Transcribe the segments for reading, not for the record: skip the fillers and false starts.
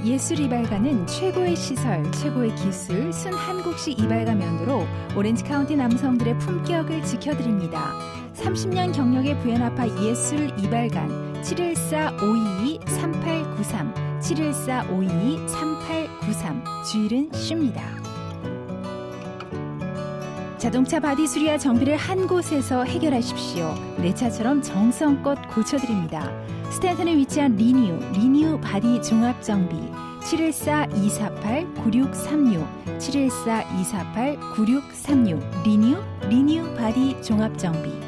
예술 이발가는 최고의 시설, 최고의 기술, 순한국식 이발가 면도로 오렌지 카운티 남성들의 품격을 지켜드립니다. 30년 경력의 부연아파 예술 이발관 714-522-3893 714-522-3893 주일은 쉽니다. 자동차 바디 수리와 정비를 한 곳에서 해결하십시오. 내 차처럼 정성껏 고쳐드립니다. 스탠턴에 위치한 리뉴 바디 종합정비 714-248-9636 714-248-9636 리뉴 바디 종합정비.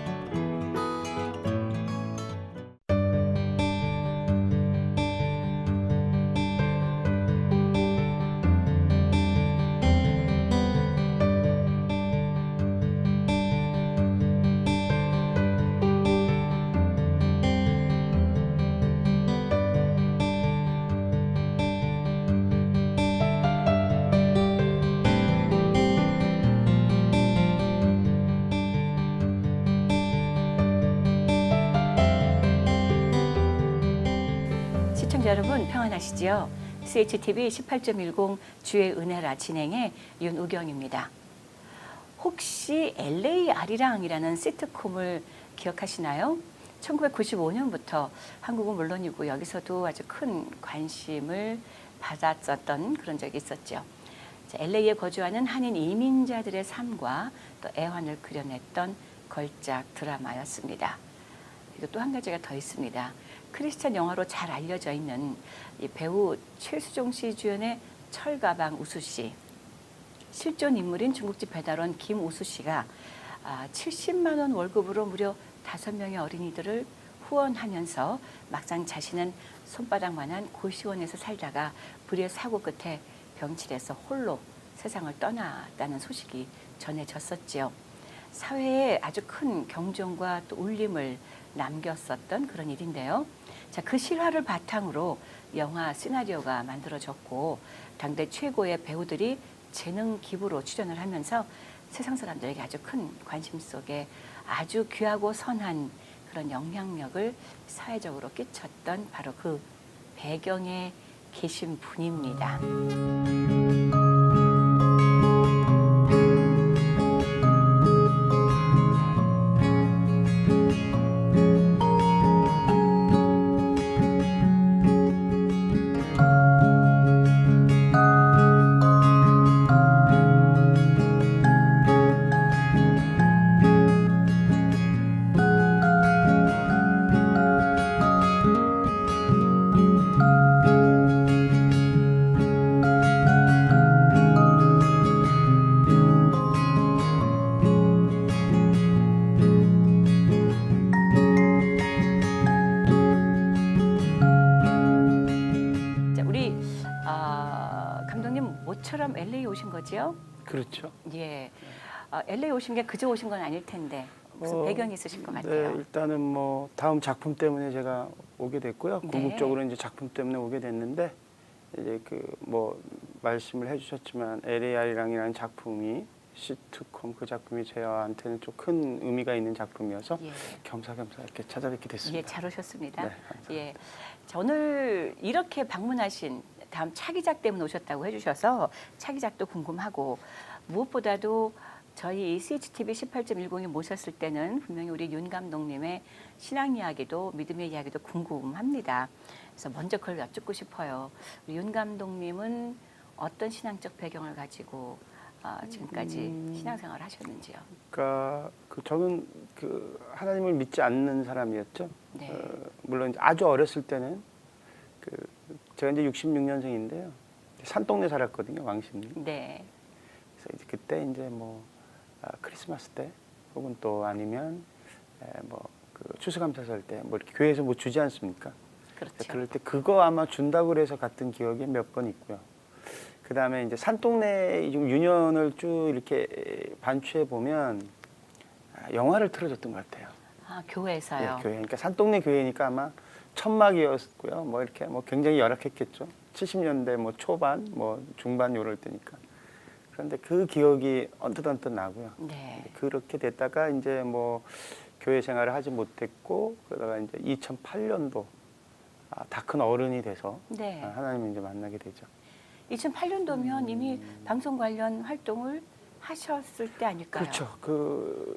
시청자 여러분 평안하시지요? CHTV 18.10 주의 은혜라 진행의 윤우경입니다. 혹시 LA 아리랑이라는 시트콤을 기억하시나요? 1995년부터 한국은 물론이고 여기서도 아주 큰 관심을 받았었던 그런 적이 있었죠. LA에 거주하는 한인 이민자들의 삶과 또 애환을 그려냈던 걸작 드라마였습니다. 그리고 또 한 가지가 더 있습니다. 크리스찬 영화로 잘 알려져 있는 이 배우 최수종 씨 주연의 철가방 우수 씨, 실존 인물인 중국집 배달원 김우수 씨가 70만 원 월급으로 무려 5명의 어린이들을 후원하면서 막상 자신은 손바닥만한 고시원에서 살다가 불의의 사고 끝에 병실에서 홀로 세상을 떠났다는 소식이 전해졌었지요. 사회에 아주 큰 경종과 또 울림을 남겼었던 그런 일인데요. 자, 그 실화를 바탕으로 영화 시나리오가 만들어졌고 당대 최고의 배우들이 재능 기부로 출연을 하면서 세상 사람들에게 아주 큰 관심 속에 아주 귀하고 선한 그런 영향력을 사회적으로 끼쳤던 바로 그 배경에 계신 분입니다. 감독님 모처럼 LA 오신 거지요? 그렇죠. 예. LA 오신 게 그저 오신 건 아닐 텐데 무슨 배경이 있으실 것 같아요. 네, 일단은 뭐 다음 작품 때문에 제가 오게 됐고요. 네. 궁극적으로 이제 작품 때문에 오게 됐는데 이제 그 뭐 말씀을 해주셨지만 LAR이랑이라는 작품이 시트콤 그 작품이 저한테는 좀 큰 의미가 있는 작품이어서 예. 겸사겸사 이렇게 찾아뵙게 됐습니다. 예, 잘 오셨습니다. 네, 예. 자, 오늘 이렇게 방문하신 다음 차기작 때문에 오셨다고 해주셔서 차기작도 궁금하고 무엇보다도 저희 CHTV 18.10이 모셨을 때는 분명히 우리 윤 감독님의 신앙 이야기도 믿음의 이야기도 궁금합니다. 그래서 먼저 그걸 여쭙고 싶어요. 우리 윤 감독님은 어떤 신앙적 배경을 가지고 지금까지 신앙생활을 하셨는지요? 그러니까 저는 그 하나님을 믿지 않는 사람이었죠. 네. 물론 이제 아주 어렸을 때는 제가 이제 66년생인데요. 산동네 살았거든요, 왕십리. 네. 그래서 이제 그때 이제 뭐 크리스마스 때 혹은 또 아니면 추수감사절 때 뭐 이렇게 교회에서 뭐 주지 않습니까? 그렇죠. 그럴 때 그거 아마 준다고 그래서 갔던 기억이 몇 번 있고요. 그 다음에 이제 산동네 좀 유년을 쭉 이렇게 반추해 보면 영화를 틀어줬던 것 같아요. 아, 교회에서요? 네, 교회. 그러니까 산동네 교회니까 아마 천막이었고요. 뭐 이렇게 뭐 굉장히 열악했겠죠. 70년대 뭐 초반, 뭐 중반 요럴 때니까. 그런데 그 기억이 언뜻 나고요. 네. 그렇게 됐다가 이제 뭐 교회 생활을 하지 못했고 그러다가 이제 2008년도 다 큰 어른이 돼서 네. 하나님을 이제 만나게 되죠. 2008년도면 이미 방송 관련 활동을 하셨을 때 아닐까요? 그렇죠.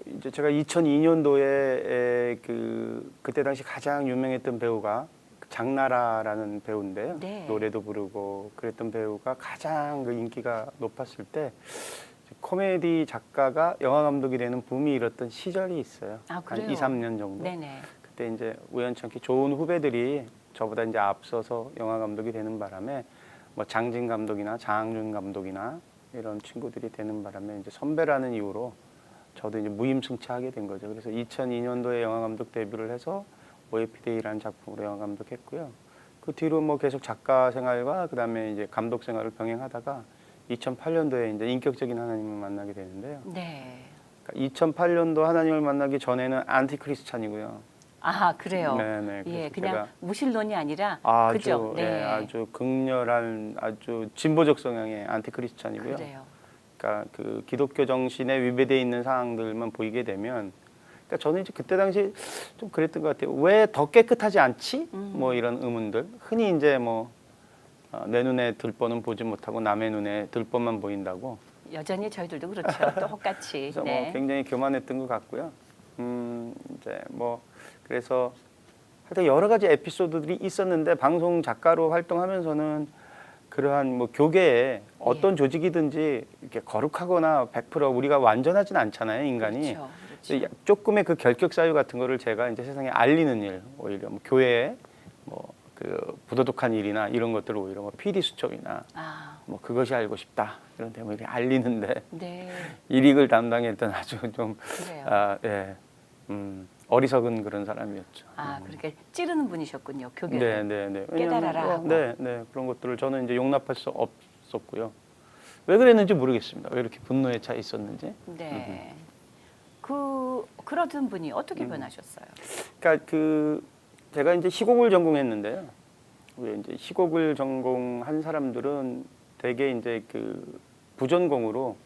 이제 제가 2002년도에 그때 당시 가장 유명했던 배우가 장나라라는 배우인데요. 네. 노래도 부르고 그랬던 배우가 가장 그 인기가 높았을 때 코미디 작가가 영화 감독이 되는 붐이 일었던 시절이 있어요. 아, 한 그래요? 2, 3년 정도. 네네. 그때 이제 우연찮게 좋은 후배들이 저보다 이제 앞서서 영화 감독이 되는 바람에 뭐 장진 감독이나 장항준 감독이나 이런 친구들이 되는 바람에 이제 선배라는 이유로 저도 이제 무임승차하게 된 거죠. 그래서 2002년도에 영화 감독 데뷔를 해서 OFD라는 작품으로 영화 감독했고요. 그 뒤로 뭐 계속 작가 생활과 그다음에 이제 감독 생활을 병행하다가 2008년도에 이제 인격적인 하나님을 만나게 되는데요. 네. 그러니까 2008년도 하나님을 만나기 전에는 안티크리스찬이고요. 아, 그래요. 네네. 예, 그래서 그냥 제가 무신론이 아니라 아주 그죠? 네. 예, 아주 극렬한 아주 진보적 성향의 안티크리스찬이고요. 그래요. 그러니까 그 기독교 정신에 위배되어 있는 상황들만 보이게 되면, 그러니까 저는 이제 그때 당시 좀 그랬던 것 같아요. 왜 더 깨끗하지 않지? 뭐 이런 의문들. 흔히 이제 뭐 내 눈에 들보는 보지 못하고 남의 눈에 들보만 보인다고. 여전히 저희들도 그렇죠. 똑같이. 그래서 네. 뭐 굉장히 교만했던 것 같고요. 이제 뭐 그래서 하여튼 여러 가지 에피소드들이 있었는데 방송 작가로 활동하면서는 그러한 뭐 교계에 어떤 조직이든지 이렇게 거룩하거나 100% 우리가 완전하진 않잖아요, 인간이. 그렇죠. 그렇죠. 조금의 그 결격 사유 같은 거를 제가 이제 세상에 알리는 일, 오히려 뭐 교회에 뭐 그 부도덕한 일이나 이런 것들을 오히려 뭐 PD 수첩이나 아, 뭐 그것이 알고 싶다 이런 데뭐 이렇게 알리는데 네. 일익을 담당했던 아주 좀 그래요. 예, 어리석은 그런 사람이었죠. 아, 그렇게 찌르는 분이셨군요. 교계를. 네네네. 깨달아라 하고. 네, 그런 것들을 저는 이제 용납할 수 없었고요. 왜 그랬는지 모르겠습니다. 왜 이렇게 분노에 차 있었는지. 네. 그러던 분이 어떻게 변하셨어요? 그러니까 제가 이제 시곡을 전공했는데요. 왜 이제 시곡을 전공한 사람들은 대개 이제 부전공으로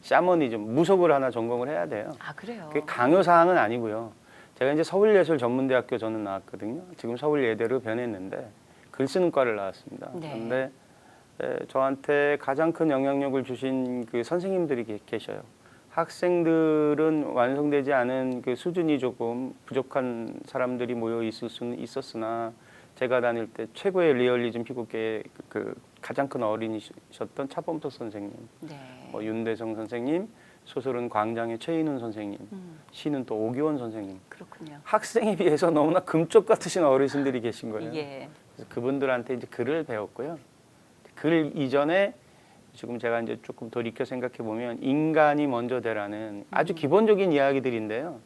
샤머니즘, 무속을 하나 전공을 해야 돼요. 아, 그래요. 그게 강요 사항은 아니고요. 제가 이제 서울예술전문대학교 저는 나왔거든요. 지금 서울예대로 변했는데 글 쓰는 과를 나왔습니다. 네. 그런데 저한테 가장 큰 영향력을 주신 그 선생님들이 계셔요. 학생들은 완성되지 않은 그 수준이 조금 부족한 사람들이 모여 있을 수는 있었으나 제가 다닐 때 최고의 리얼리즘 희곡계의 그 가장 큰 어린이셨던 차범석 선생님, 네. 뭐 윤대성 선생님, 소설은 광장의 최인훈 선생님, 시는 또 오기원 선생님. 그렇군요. 학생에 비해서 너무나 금쪽 같으신 어르신들이 계신 거예요. 예. 그래서 그분들한테 이제 글을 배웠고요. 글 이전에 지금 제가 이제 조금 돌이켜 생각해 보면 인간이 먼저 되라는 아주 기본적인 이야기들인데요.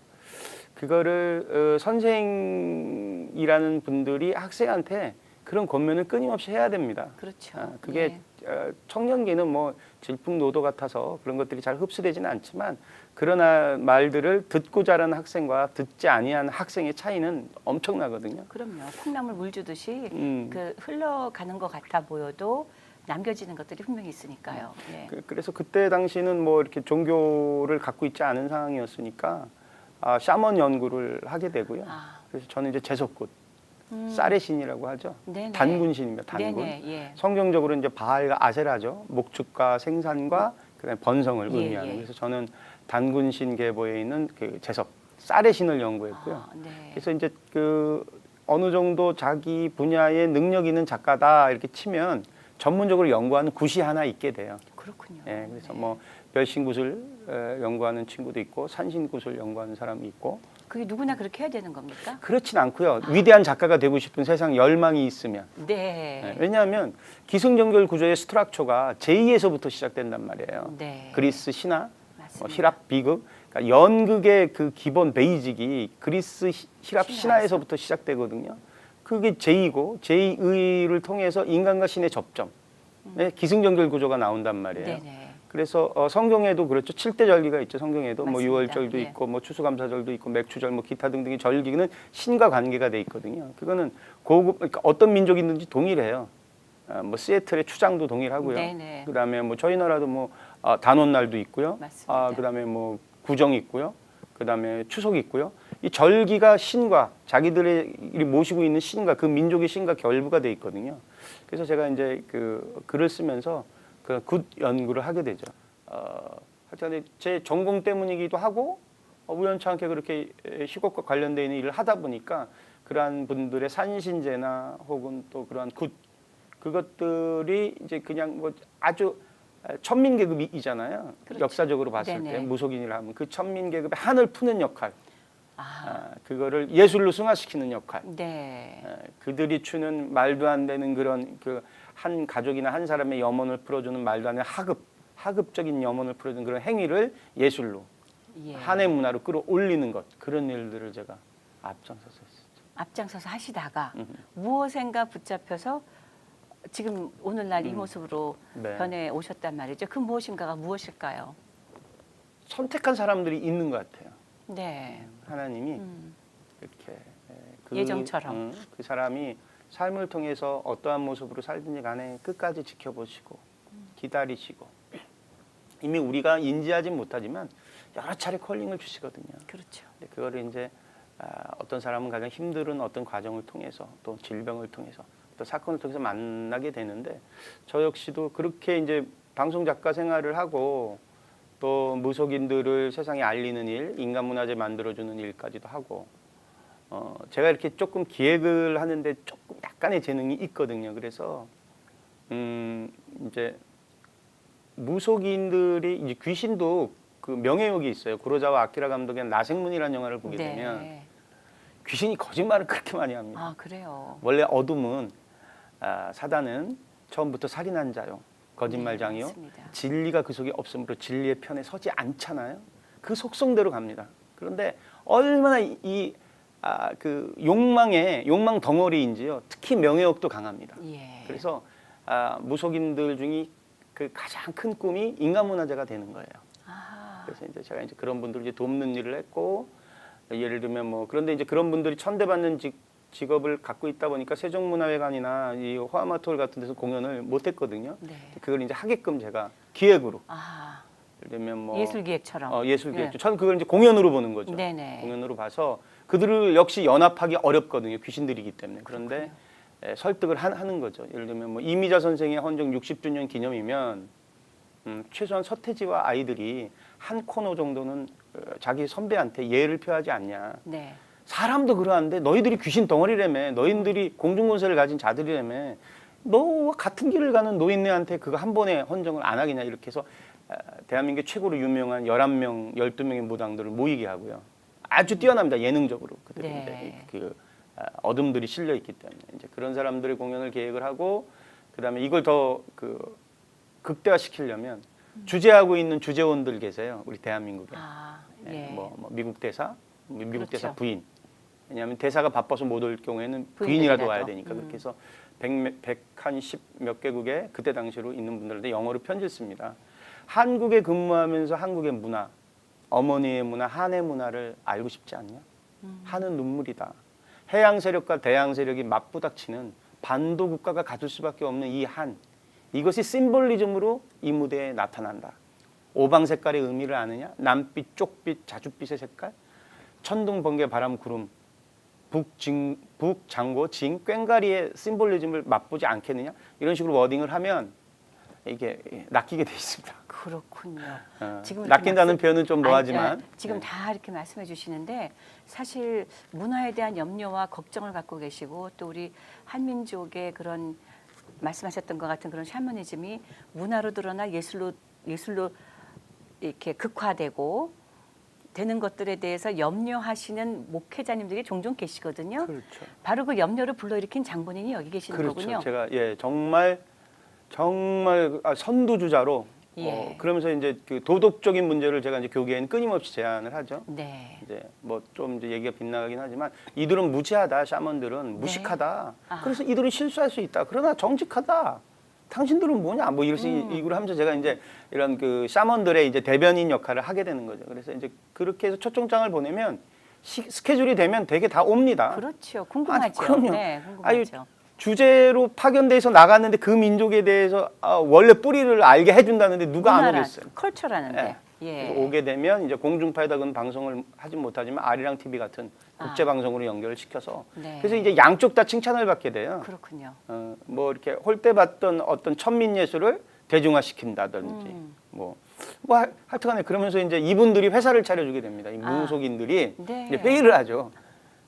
그거를 선생이라는 분들이 학생한테 그런 권면을 끊임없이 해야 됩니다. 그렇죠. 그게 예. 청년기는 뭐 질풍노도 같아서 그런 것들이 잘 흡수되지는 않지만 그러나 말들을 듣고 자란 학생과 듣지 아니한 학생의 차이는 엄청나거든요. 그럼요. 콩나물 물 주듯이 음. 흘러가는 것 같아 보여도 남겨지는 것들이 분명히 있으니까요. 예. 그래서 그때 당시는 뭐 이렇게 종교를 갖고 있지 않은 상황이었으니까 샤먼 연구를 하게 되고요. 아. 그래서 저는 이제 제석굿, 쌀의 신이라고 하죠. 네네. 단군신입니다. 단군. 네네. 예. 성경적으로 이제 바알과 아세라죠. 목축과 생산과 그다음에 번성을 예, 의미하는. 예. 그래서 저는 단군신 계보에 있는 그 제석, 쌀의 신을 연구했고요. 아, 네. 그래서 이제 어느 정도 자기 분야에 능력 있는 작가다 이렇게 치면 전문적으로 연구하는 굿이 하나 있게 돼요. 그렇군요. 예, 그래서 네. 뭐 별신굿을 연구하는 친구도 있고 산신굿을 연구하는 사람이 있고 그게 누구나 그렇게 해야 되는 겁니까? 그렇진 않고요. 위대한 작가가 되고 싶은 세상 열망이 있으면. 네. 예, 왜냐하면 기승전결 구조의 스트럭처가 제2에서부터 시작된단 말이에요. 네. 그리스 신화, 맞습니다. 히랍 비극, 그러니까 연극의 그 기본 베이직이 그리스 히랍 신화에서부터 시작되거든요. 그게 제2고 제2를 통해서 인간과 신의 접점, 기승전결 구조가 나온단 말이에요. 네네. 그래서 성경에도 그렇죠. 7대 절기가 있죠. 성경에도 맞습니다. 뭐 유월절도 예. 있고 뭐 추수감사절도 있고 맥추절 뭐 기타 등등의 절기는 신과 관계가 돼 있거든요. 그거는 그러니까 어떤 민족이든지 동일해요. 뭐 시애틀의 추장도 동일하고요. 네네. 그다음에 뭐 저희 나라도 뭐 단오날도 있고요. 맞습니다. 그다음에 뭐 구정 있고요. 그다음에 추석 있고요. 이 절기가 신과 자기들이 모시고 있는 신과 그 민족의 신과 결부가 돼 있거든요. 그래서 제가 이제 그 글을 쓰면서 그 굿 연구를 하게 되죠. 하여튼 제 전공 때문이기도 하고 우연치 않게 그렇게 희곡과 관련되어 있는 일을 하다 보니까 그러한 분들의 산신제나 혹은 또 그러한 굿 그것들이 이제 그냥 뭐 아주 천민계급이잖아요. 그렇죠. 역사적으로 봤을 네네. 때 무속인이라 하면 그 천민계급의 한을 푸는 역할, 그거를 예술로 승화시키는 역할. 네. 그들이 추는 말도 안 되는 그런 그 한 가족이나 한 사람의 염원을 풀어주는 말도 안 되는 하급적인 염원을 풀어주는 그런 행위를 예술로 예. 한의 문화로 끌어올리는 것 그런 일들을 제가 앞장서서 했었죠. 앞장서서 하시다가 무엇인가 붙잡혀서 지금 오늘날 이 모습으로 네. 변해 오셨단 말이죠. 그 무엇인가가 무엇일까요? 선택한 사람들이 있는 것 같아요. 네. 하나님이 이렇게 예정처럼. 그 사람이 삶을 통해서 어떠한 모습으로 살든지 간에 끝까지 지켜보시고 기다리시고 이미 우리가 인지하지 못하지만 여러 차례 콜링을 주시거든요. 그렇죠. 근데 그거를 이제 어떤 사람은 가장 힘든 어떤 과정을 통해서 또 질병을 통해서 또 사건을 통해서 만나게 되는데 저 역시도 그렇게 이제 방송 작가 생활을 하고 또 무속인들을 세상에 알리는 일, 인간문화재 만들어주는 일까지도 하고 제가 이렇게 조금 기획을 하는데 조금 약간의 재능이 있거든요. 그래서 이제 무속인들이 이제 귀신도 그 명예욕이 있어요. 구로자와 아키라 감독의 나생문이라는 영화를 보게 네. 되면 귀신이 거짓말을 그렇게 많이 합니다. 아, 그래요. 원래 어둠은 사단은 처음부터 살인한 자요. 거짓말장이요. 네, 맞습니다. 진리가 그 속에 없으므로 진리의 편에 서지 않잖아요. 그 속성대로 갑니다. 그런데 얼마나 그 욕망 덩어리인지요. 특히 명예욕도 강합니다. 예. 그래서 무속인들 중에 그 가장 큰 꿈이 인간문화재가 되는 거예요. 그래서 이제 제가 이제 그런 분들 이제 돕는 일을 했고 예를 들면 뭐 그런데 이제 그런 분들이 천대받는 직업을 갖고 있다 보니까 세종문화회관이나 이 호아마톨 같은 데서 공연을 못 했거든요. 네. 그걸 이제 하게끔 제가 기획으로 예를 들면 뭐 예술기획처럼. 예술기획. 네. 저는 그걸 이제 공연으로 보는 거죠. 네네. 공연으로 봐서 그들을 역시 연합하기 어렵거든요. 귀신들이기 때문에. 그런데 설득을 하는 거죠. 예를 들면 뭐 이미자 선생의 헌정 60주년 기념이면 최소한 서태지와 아이들이 한 코너 정도는 자기 선배한테 예를 표하지 않냐. 네. 사람도 그러한데 너희들이 귀신 덩어리라며, 너희들이 공중권세를 가진 자들이라며, 너와 같은 길을 가는 노인네한테 그거 한 번에 헌정을 안 하겠냐 이렇게 해서 대한민국 최고로 유명한 11명, 12명의 무당들을 모이게 하고요. 아주 뛰어납니다. 예능적으로. 그들이 네. 이제 그 어둠들이 실려 있기 때문에 이제 그런 사람들의 공연을 계획을 하고 그다음에 이걸 더 그 극대화시키려면 주재하고 있는 주재원들 계세요. 우리 대한민국에. 예. 뭐 미국 대사, 미국 그렇죠. 대사 부인. 왜냐하면 대사가 바빠서 못 올 경우에는 부인들이라도. 부인이라도 와야 되니까 그렇게 해서 110 몇 개국에 그때 당시로 있는 분들한테 영어로 편지를 씁니다. 한국에 근무하면서 한국의 문화, 어머니의 문화, 한의 문화를 알고 싶지 않냐? 한은 눈물이다. 해양 세력과 대양 세력이 맞부닥치는 반도 국가가 가질 수밖에 없는 이 한, 이것이 심볼리즘으로 이 무대에 나타난다. 오방 색깔의 의미를 아느냐? 남빛, 쪽빛, 자줏빛의 색깔, 천둥, 번개, 바람, 구름, 북, 장고, 징, 꽹가리의 심볼리즘을 맛보지 않겠느냐? 이런 식으로 워딩을 하면 이게 낚이게 돼 있습니다. 그렇군요. 지금 낚인다는 표현은 좀 뭐하지만 지금 다 이렇게 말씀해 주시는데 사실 문화에 대한 염려와 걱정을 갖고 계시고 또 우리 한민족의 그런 말씀하셨던 것 같은 그런 샤머니즘이 문화로 드러나 예술로 이렇게 극화되고 되는 것들에 대해서 염려하시는 목회자님들이 종종 계시거든요. 그렇죠. 바로 그 염려를 불러일으킨 장본인이 여기 계시는 그렇죠. 거군요. 제가 정말 선두주자로 예. 그러면서 이제 그 도덕적인 문제를 제가 이제 교계에는 끊임없이 제안을 하죠. 네. 이제 뭐 좀 이제 얘기가 빗나가긴 하지만 이들은 무지하다, 샤먼들은 무식하다. 아. 그래서 이들은 실수할 수 있다. 그러나 정직하다. 당신들은 뭐냐? 뭐 이런 식으로 하면서 제가 이제 이런 그 샤먼들의 이제 대변인 역할을 하게 되는 거죠. 그래서 이제 그렇게 해서 초청장을 보내면 스케줄이 되면 되게 다 옵니다. 그렇죠. 궁금하죠. 그럼요. 네, 궁금하죠. 주제로 파견돼서 나갔는데 그 민족에 대해서 원래 뿌리를 알게 해준다는데 누가 안 문화란, 오겠어요? 컬처라는데. 예. 그래서 오게 되면 이제 공중파에다 그런 방송을 하진 못하지만 아리랑 TV 같은 국제 방송으로 연결을 시켜서 네. 그래서 이제 양쪽 다 칭찬을 받게 돼요. 그렇군요. 뭐 이렇게 홀대받던 어떤 천민 예술을 대중화시킨다든지 뭐 하여튼간에 그러면서 이제 이분들이 회사를 차려주게 됩니다. 이 무속인들이 네. 이제 회의를 하죠.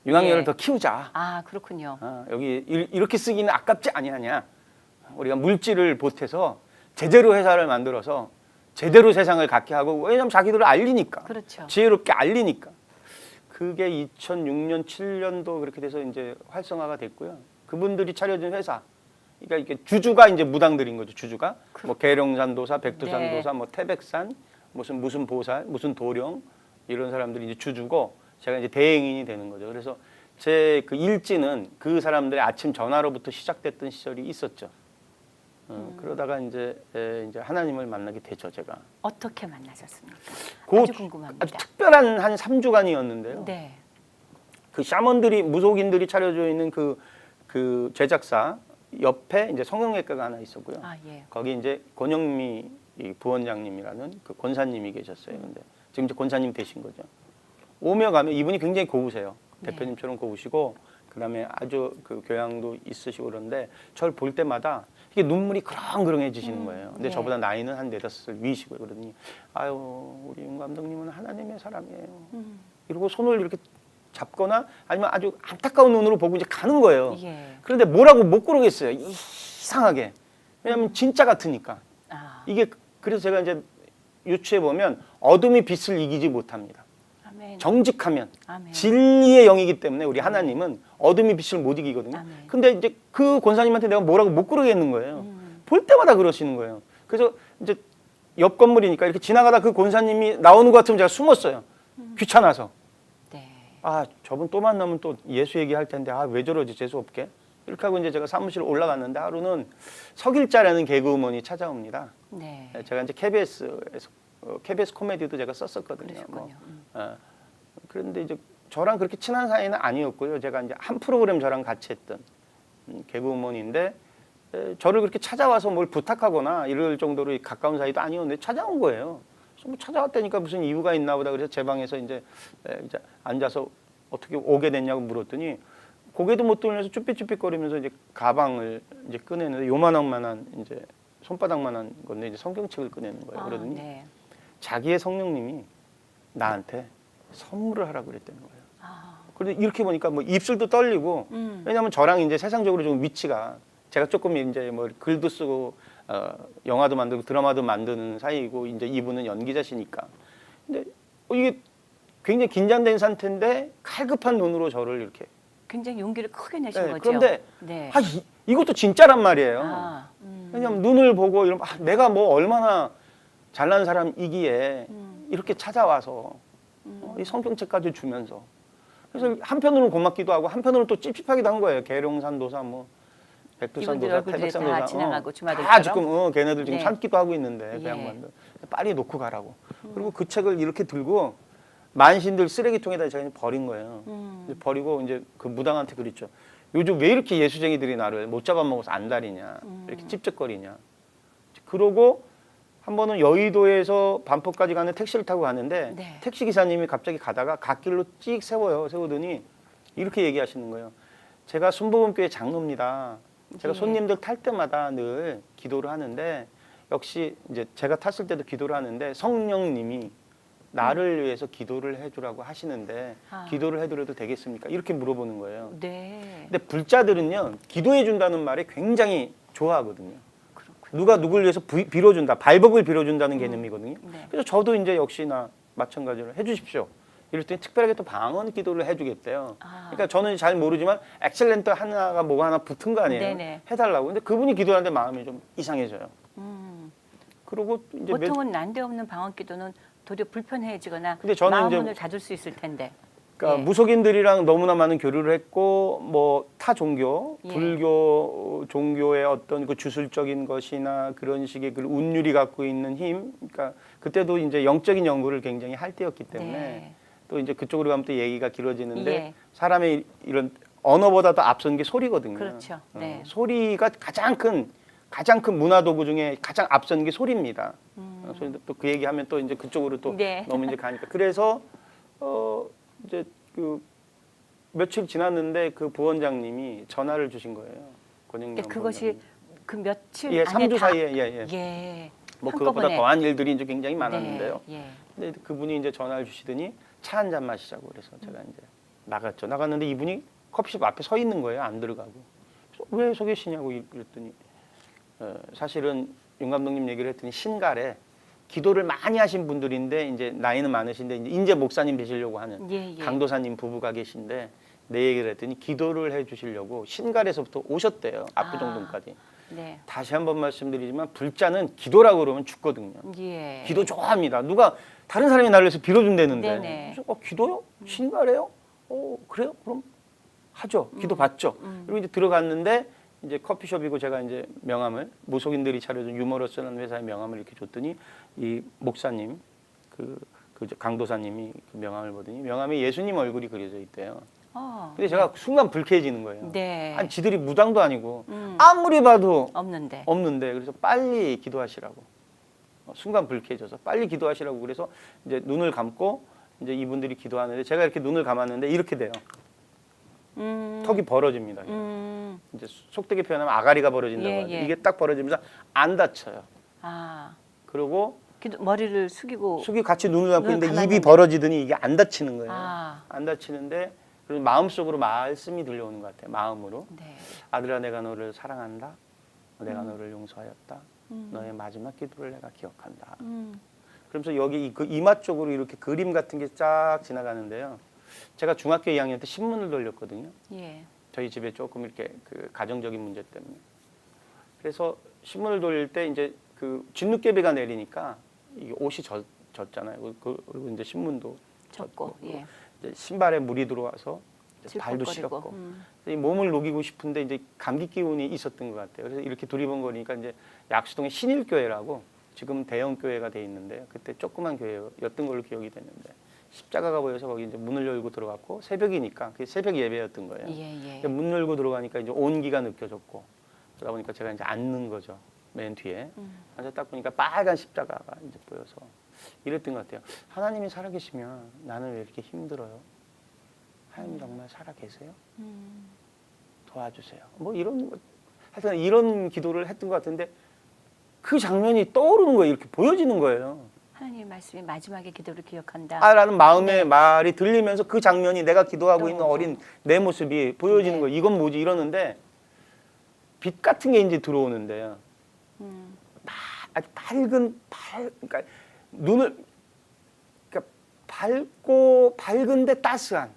윤학열을 예. 더 키우자. 아, 그렇군요. 여기 이렇게 쓰기는 아깝지 아니하냐. 우리가 물질을 보태서 제대로 회사를 만들어서 제대로 세상을 갖게 하고 왜냐하면 자기들을 알리니까. 그렇죠. 지혜롭게 알리니까. 그게 2006년, 7년도 그렇게 돼서 이제 활성화가 됐고요. 그분들이 차려준 회사. 그러니까 이게 주주가 이제 무당들인 거죠. 주주가 뭐 계룡산도사, 백두산도사, 뭐 태백산, 무슨 보살, 무슨 도령 이런 사람들이 이제 주주고 제가 이제 대행인이 되는 거죠. 그래서 제 그 일지는 그 사람들의 아침 전화로부터 시작됐던 시절이 있었죠. 그러다가 이제 하나님을 만나게 되죠, 제가. 어떻게 만나셨습니까? 그 아주 궁금합니다. 아주 특별한 한 3주간이었는데요. 네. 그 샤먼들이 무속인들이 차려져 있는 그 제작사 옆에 이제 성형외과가 하나 있었고요. 아, 예. 거기 이제 권영미 이 부원장님이라는 그 권사님이 계셨어요. 근데 지금 이제 권사님 되신 거죠. 오며 가며 이분이 굉장히 고우세요. 네. 대표님처럼 고우시고 그다음에 아주 그 교양도 있으시고 그런데 저를 볼 때마다 이게 눈물이 그렁그렁해지시는 거예요. 근데 네. 저보다 나이는 한 4-5살 위시고요. 그러더니 아유 우리 윤 감독님은 하나님의 사람이에요. 이러고 손을 이렇게 잡거나 아니면 아주 안타까운 눈으로 보고 이제 가는 거예요. 예. 그런데 뭐라고 못 그러겠어요. 이상하게. 왜냐하면 진짜 같으니까. 아, 이게 그래서 제가 이제 유추해 보면 어둠이 빛을 이기지 못합니다. 아멘. 정직하면 아멘. 진리의 영이기 때문에 우리 하나님은 어둠이 빛을 못 이기거든요. 아멘. 근데 이제 그 권사님한테 내가 뭐라고 못 그러겠는 거예요. 볼 때마다 그러시는 거예요. 그래서 이제 옆 건물이니까 이렇게 지나가다 그 권사님이 나오는 것 같으면 제가 숨었어요. 귀찮아서. 네. 아, 저분 또 만나면 또 예수 얘기할 텐데 아, 왜 저러지 재수 없게. 이렇게 하고 이제 제가 사무실 올라갔는데 하루는 석일자라는 개그우먼이 찾아옵니다. 네. 제가 이제 KBS에서 KBS 코미디도 제가 썼었거든요. 그러셨군요. 그런데 이제 저랑 그렇게 친한 사이는 아니었고요. 제가 이제 한 프로그램 저랑 같이 했던 개그우먼인데 저를 그렇게 찾아와서 뭘 부탁하거나 이럴 정도로 가까운 사이도 아니었는데 찾아온 거예요. 그래서 뭐 찾아왔다니까 무슨 이유가 있나 보다. 그래서 제 방에서 이제 앉아서 어떻게 오게 됐냐고 물었더니 고개도 못 돌려서 쭈삣쭈삣거리면서 이제 가방을 이제 꺼내는데 요만한 이제 손바닥만한 건데 이제 성경책을 꺼내는 거예요. 그러더니 네. 자기의 성령님이 나한테 선물을 하라고 그랬다는 거예요. 아, 그런데 이렇게 보니까 뭐 입술도 떨리고 왜냐하면 저랑 이제 세상적으로 좀 위치가 제가 조금 이제 뭐 글도 쓰고 영화도 만들고 드라마도 만드는 사이이고 이제 이분은 연기자시니까 근데 이게 굉장히 긴장된 상태인데 칼급한 눈으로 저를 이렇게 굉장히 용기를 크게 내신 네, 거죠. 그런데 네. 아, 이것도 진짜란 말이에요. 아, 왜냐하면 눈을 보고 이러면 내가 뭐 얼마나 잘난 사람이기에 이렇게 찾아와서 이 성경책까지 주면서 그래서 한편으로는 고맙기도 하고 한편으로는 또 찝찝하기도 한 거예요. 계룡산도사 뭐 백두산도사, 얼굴들이 다 태백산도사 지나가고 다 주마등처럼? 지금 걔네들 지금 네. 참기도 하고 있는데 그 예. 양반들 빨리 놓고 가라고. 그리고 그 책을 이렇게 들고 만신들 쓰레기통에다 제가 버린 거예요. 이제 버리고 이제 그 무당한테 그랬죠. 요즘 왜 이렇게 예수쟁이들이 나를 못 잡아먹어서 안달이냐 이렇게 찝쩍거리냐. 그러고 한 번은 여의도에서 반포까지 가는 택시를 타고 갔는데 네. 택시 기사님이 갑자기 가다가 갓길로 찍 세워요. 세우더니 이렇게 얘기하시는 거예요. 제가 순복음교회 장로입니다. 제가 예. 손님들 탈 때마다 늘 기도를 하는데 역시 이제 제가 탔을 때도 기도를 하는데 성령님이 나를 위해서 기도를 해주라고 하시는데 기도를 해드려도 되겠습니까? 이렇게 물어보는 거예요. 네. 근데 불자들은요 기도해 준다는 말에 굉장히 좋아하거든요. 그렇군요. 누가 누구를 위해서 빌어준다, 발복을 빌어준다는 개념이거든요. 네. 그래서 저도 이제 역시나 마찬가지로 해주십시오. 이럴 때 특별하게 또 방언 기도를 해주겠대요. 그러니까 저는 잘 모르지만 엑셀런트 하나가 뭐가 하나 붙은 거 아니에요. 네네. 해달라고. 근데 그분이 기도하는데 마음이 좀 이상해져요. 그리고 이제 보통은 난데없는 방언 기도는 도리어 불편해지거나 근데 저는 이제 마음문을 닫을 수 있을 텐데. 그러니까 예. 무속인들이랑 너무나 많은 교류를 했고 뭐 타 종교, 예. 불교 종교의 어떤 그 주술적인 것이나 그런 식의 그 운율이 갖고 있는 힘, 그러니까 그때도 이제 영적인 연구를 굉장히 할 때였기 때문에 네. 또 이제 그쪽으로 가면 또 얘기가 길어지는데 예. 사람의 이런 언어보다도 앞선 게 소리거든요. 그렇죠. 네. 소리가 가장 큰 문화 도구 중에 가장 앞선 게 소리입니다. 또 그 얘기하면 또 이제 그쪽으로 또 네. 너무 이제 가니까. 그래서 이제 그 며칠 지났는데 그 부원장님이 전화를 주신 거예요. 권영남 근데 그것이 부원장님. 그 며칠 예, 안에 3주 다 사이에 예. 예. 뭐 그것보다 한꺼번에. 더한 일들이 이제 굉장히 많았는데요. 네, 예. 근데 그분이 이제 전화를 주시더니 차 한 잔 마시자고 그래서 제가 이제 나갔죠. 나갔는데 이분이 커피숍 앞에 서 있는 거예요. 안 들어가고. 그래서 왜 서 계시냐고 그랬더니 사실은 윤 감독님 얘기를 했더니 신갈에 기도를 많이 하신 분들인데 이제 나이는 많으신데 이제 목사님 되시려고 하는 예, 예. 강도사님 부부가 계신데 내 얘기를 했더니 기도를 해주시려고 신갈에서부터 오셨대요. 압구정동까지. 네. 다시 한번 말씀드리지만 불자는 기도라고 그러면 죽거든요. 예. 기도 좋아합니다. 누가 다른 사람이 나를 위해서 빌어준다는데 네네. 그래서 기도요? 신가래요? 그래요? 그럼 하죠. 기도 받죠. 그리고 이제 들어갔는데 이제 커피숍이고 제가 이제 명함을 무속인들이 차려준 유머러스라는 회사의 명함을 이렇게 줬더니 이 목사님 그 강도사님이 그 명함을 보더니 명함에 예수님 얼굴이 그려져 있대요. 근데 제가 순간 불쾌해지는 거예요. 네. 아니 지들이 무당도 아니고 아무리 봐도 없는데. 그래서 빨리 기도하시라고. 순간 불쾌해져서 빨리 기도하시라고 그래서 이제 눈을 감고 이제 이분들이 기도하는데 제가 이렇게 눈을 감았는데 이렇게 돼요. 턱이 벌어집니다. 이제 속되게 표현하면 아가리가 벌어진다고 예, 하죠. 예. 이게 딱 벌어지면서 안 다쳐요. 아. 그리고 머리를 숙이고 같이 눈을 감고 눈을 있는데 입이 감았는데. 벌어지더니 이게 안 다치는 거예요. 아. 안 다치는데 그리고 마음속으로 말씀이 들려오는 것 같아요. 마음으로. 네. 아들아 내가 너를 사랑한다. 내가 너를 용서하였다. 너의 마지막 기도를 내가 기억한다. 그러면서 여기 그 이마 쪽으로 이렇게 그림 같은 게 쫙 지나가는데요. 제가 중학교 2학년 때 신문을 돌렸거든요. 예. 저희 집에 조금 이렇게 그 가정적인 문제 때문에. 그래서 신문을 돌릴 때 이제 그 진눈깨비가 내리니까 이게 옷이 젖잖아요. 그리고 이제 신문도 젖고 예. 이제 신발에 물이 들어와서 이제 발도 질퍽거리고. 시렵고 이 몸을 녹이고 싶은데 이제 감기 기운이 있었던 것 같아요. 그래서 이렇게 두리번거리니까 이제 약수동에 신일교회라고 지금 대형 교회가 돼 있는데요. 그때 조그만 교회였던 걸로 기억이 되는데 십자가가 보여서 거기 이제 문을 열고 들어갔고 새벽이니까 그게 새벽 예배였던 거예요. 예. 문 열고 들어가니까 이제 온기가 느껴졌고 그러다 보니까 제가 이제 앉는 거죠. 맨 뒤에 앉아 딱 보니까 빨간 십자가가 이제 보여서 이랬던 것 같아요. 하나님이 살아계시면 나는 왜 이렇게 힘들어요? 하나님 정말 살아계세요? 도와주세요. 뭐 이런 하여튼 이런 기도를 했던 것 같은데 그 장면이 떠오르는 거예요. 이렇게 보여지는 거예요. 하나님의 말씀이 마지막에 기도를 기억한다. 라는 마음의 네. 말이 들리면서 그 장면이 내가 기도하고 있는 또. 어린 내 모습이 보여지는 네. 거예요. 이건 뭐지 이러는데 빛 같은 게 이제 들어오는데요. 아주 그러니까 눈을 그러니까 밝은데 따스한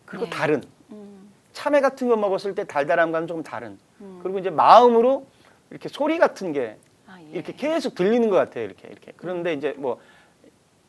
그리고 네. 다른 참외 같은 거 먹었을 때 달달함과는 조금 다른 그리고 이제 마음으로 이렇게 소리 같은 게 예. 이렇게 계속 들리는 것 같아요. 이렇게 그런데 이제 뭐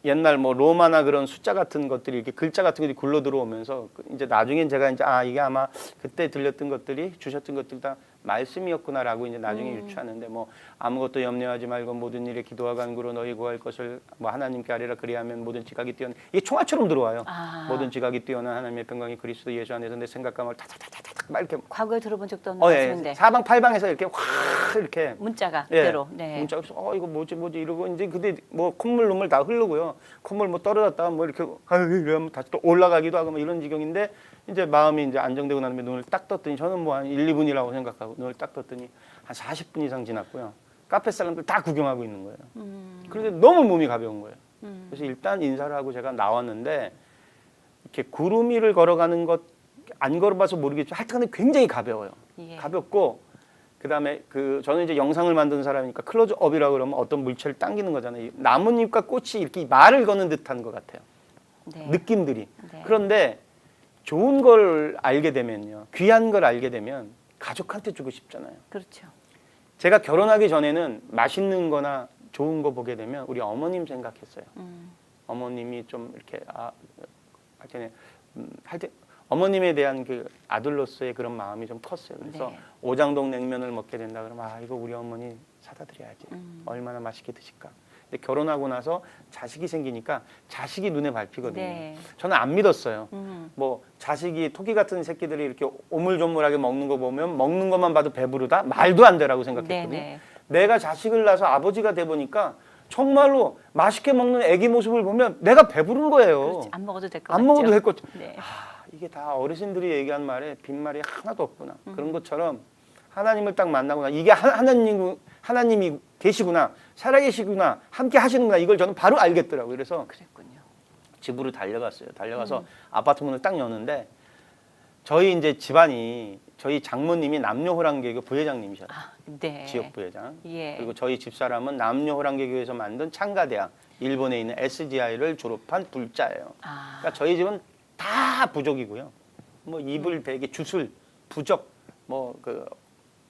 옛날 뭐 로마나 그런 숫자 같은 것들이 이렇게 글자 같은 것들이 굴러 들어오면서 이제 나중엔 제가 이제 이게 아마 그때 들렸던 것들이 주셨던 것들 다 말씀이었구나라고 이제 나중에 유추하는데 뭐 아무것도 염려하지 말고 모든 일에 기도와 간구로 너희 구할 것을 뭐 하나님께 아뢰라 그리하면 모든 지각이 뛰어난 이게 총알처럼 들어와요. 모든 지각이 뛰어난 하나님의 평강이 그리스도 예수 안에서 내 생각과 마음을 타타타타타 막 이렇게 과거에 들어본 적도 없는 말씀인데 사방팔방에서 이렇게 확 이렇게 문자가 그대로. 네. 문자가 이거 뭐지 이러고 이제 근데 뭐 콧물 눈물 다 흐르고요. 콧물 뭐 떨어졌다가 뭐 이렇게 이러면 다시 또 올라가기도 하고 뭐 이런 지경인데 이제 마음이 이제 안정되고 나면 눈을 딱 떴더니 저는 뭐 한 1, 2분이라고 생각하고 눈을 딱 떴더니 한 40분 이상 지났고요. 카페 사람들 다 구경하고 있는 거예요. 그런데 너무 몸이 가벼운 거예요. 그래서 일단 인사를 하고 제가 나왔는데 이렇게 구름 위를 걸어가는 것 안 걸어봐서 모르겠지만 하여튼 굉장히 가벼워요. 예. 가볍고 그다음에 저는 이제 영상을 만드는 사람이니까 클로즈업이라고 그러면 어떤 물체를 당기는 거잖아요. 나뭇잎과 꽃이 이렇게 말을 거는 듯한 것 같아요. 네. 느낌들이. 네. 그런데 좋은 걸 알게 되면요. 귀한 걸 알게 되면 가족한테 주고 싶잖아요. 그렇죠. 제가 결혼하기 전에는 맛있는 거나 좋은 거 보게 되면 우리 어머님 생각했어요. 어머님이 좀 이렇게 하여튼 어머님에 대한 그 아들로서의 그런 마음이 좀 컸어요. 그래서 네. 오장동 냉면을 먹게 된다 그러면 이거 우리 어머니 사다 드려야지. 얼마나 맛있게 드실까. 근데 결혼하고 나서 자식이 생기니까 자식이 눈에 밟히거든요. 네. 저는 안 믿었어요. 뭐 자식이 토끼 같은 새끼들이 이렇게 오물조물하게 먹는 거 보면 먹는 것만 봐도 배부르다? 말도 안 되라고 생각했거든요. 네네. 내가 자식을 낳아서 아버지가 돼 보니까 정말로 맛있게 먹는 애기 모습을 보면 내가 배부른 거예요. 그렇지. 안 먹어도 될 것 안 같죠. 먹어도 될 것 같아. 네. 이게 다 어르신들이 얘기한 말에 빈말이 하나도 없구나. 그런 것처럼 하나님을 딱 만나구나. 이게 하나님이 계시구나. 살아계시구나. 함께 하시는구나. 이걸 저는 바로 알겠더라고요. 그래서 그랬군요. 집으로 달려갔어요. 달려가서 아파트 문을 딱 여는데 저희 이제 집안이 저희 장모님이 남녀호랑개교 부회장님이셨어요. 아, 네. 지역 부회장. 예. 그리고 저희 집사람은 남녀호랑개교에서 만든 창가대학, 일본에 있는 SGI를 졸업한 불자예요. 아, 그러니까 저희 집은 다 부족이고요. 뭐 이불, 베개, 주술, 부적, 뭐 그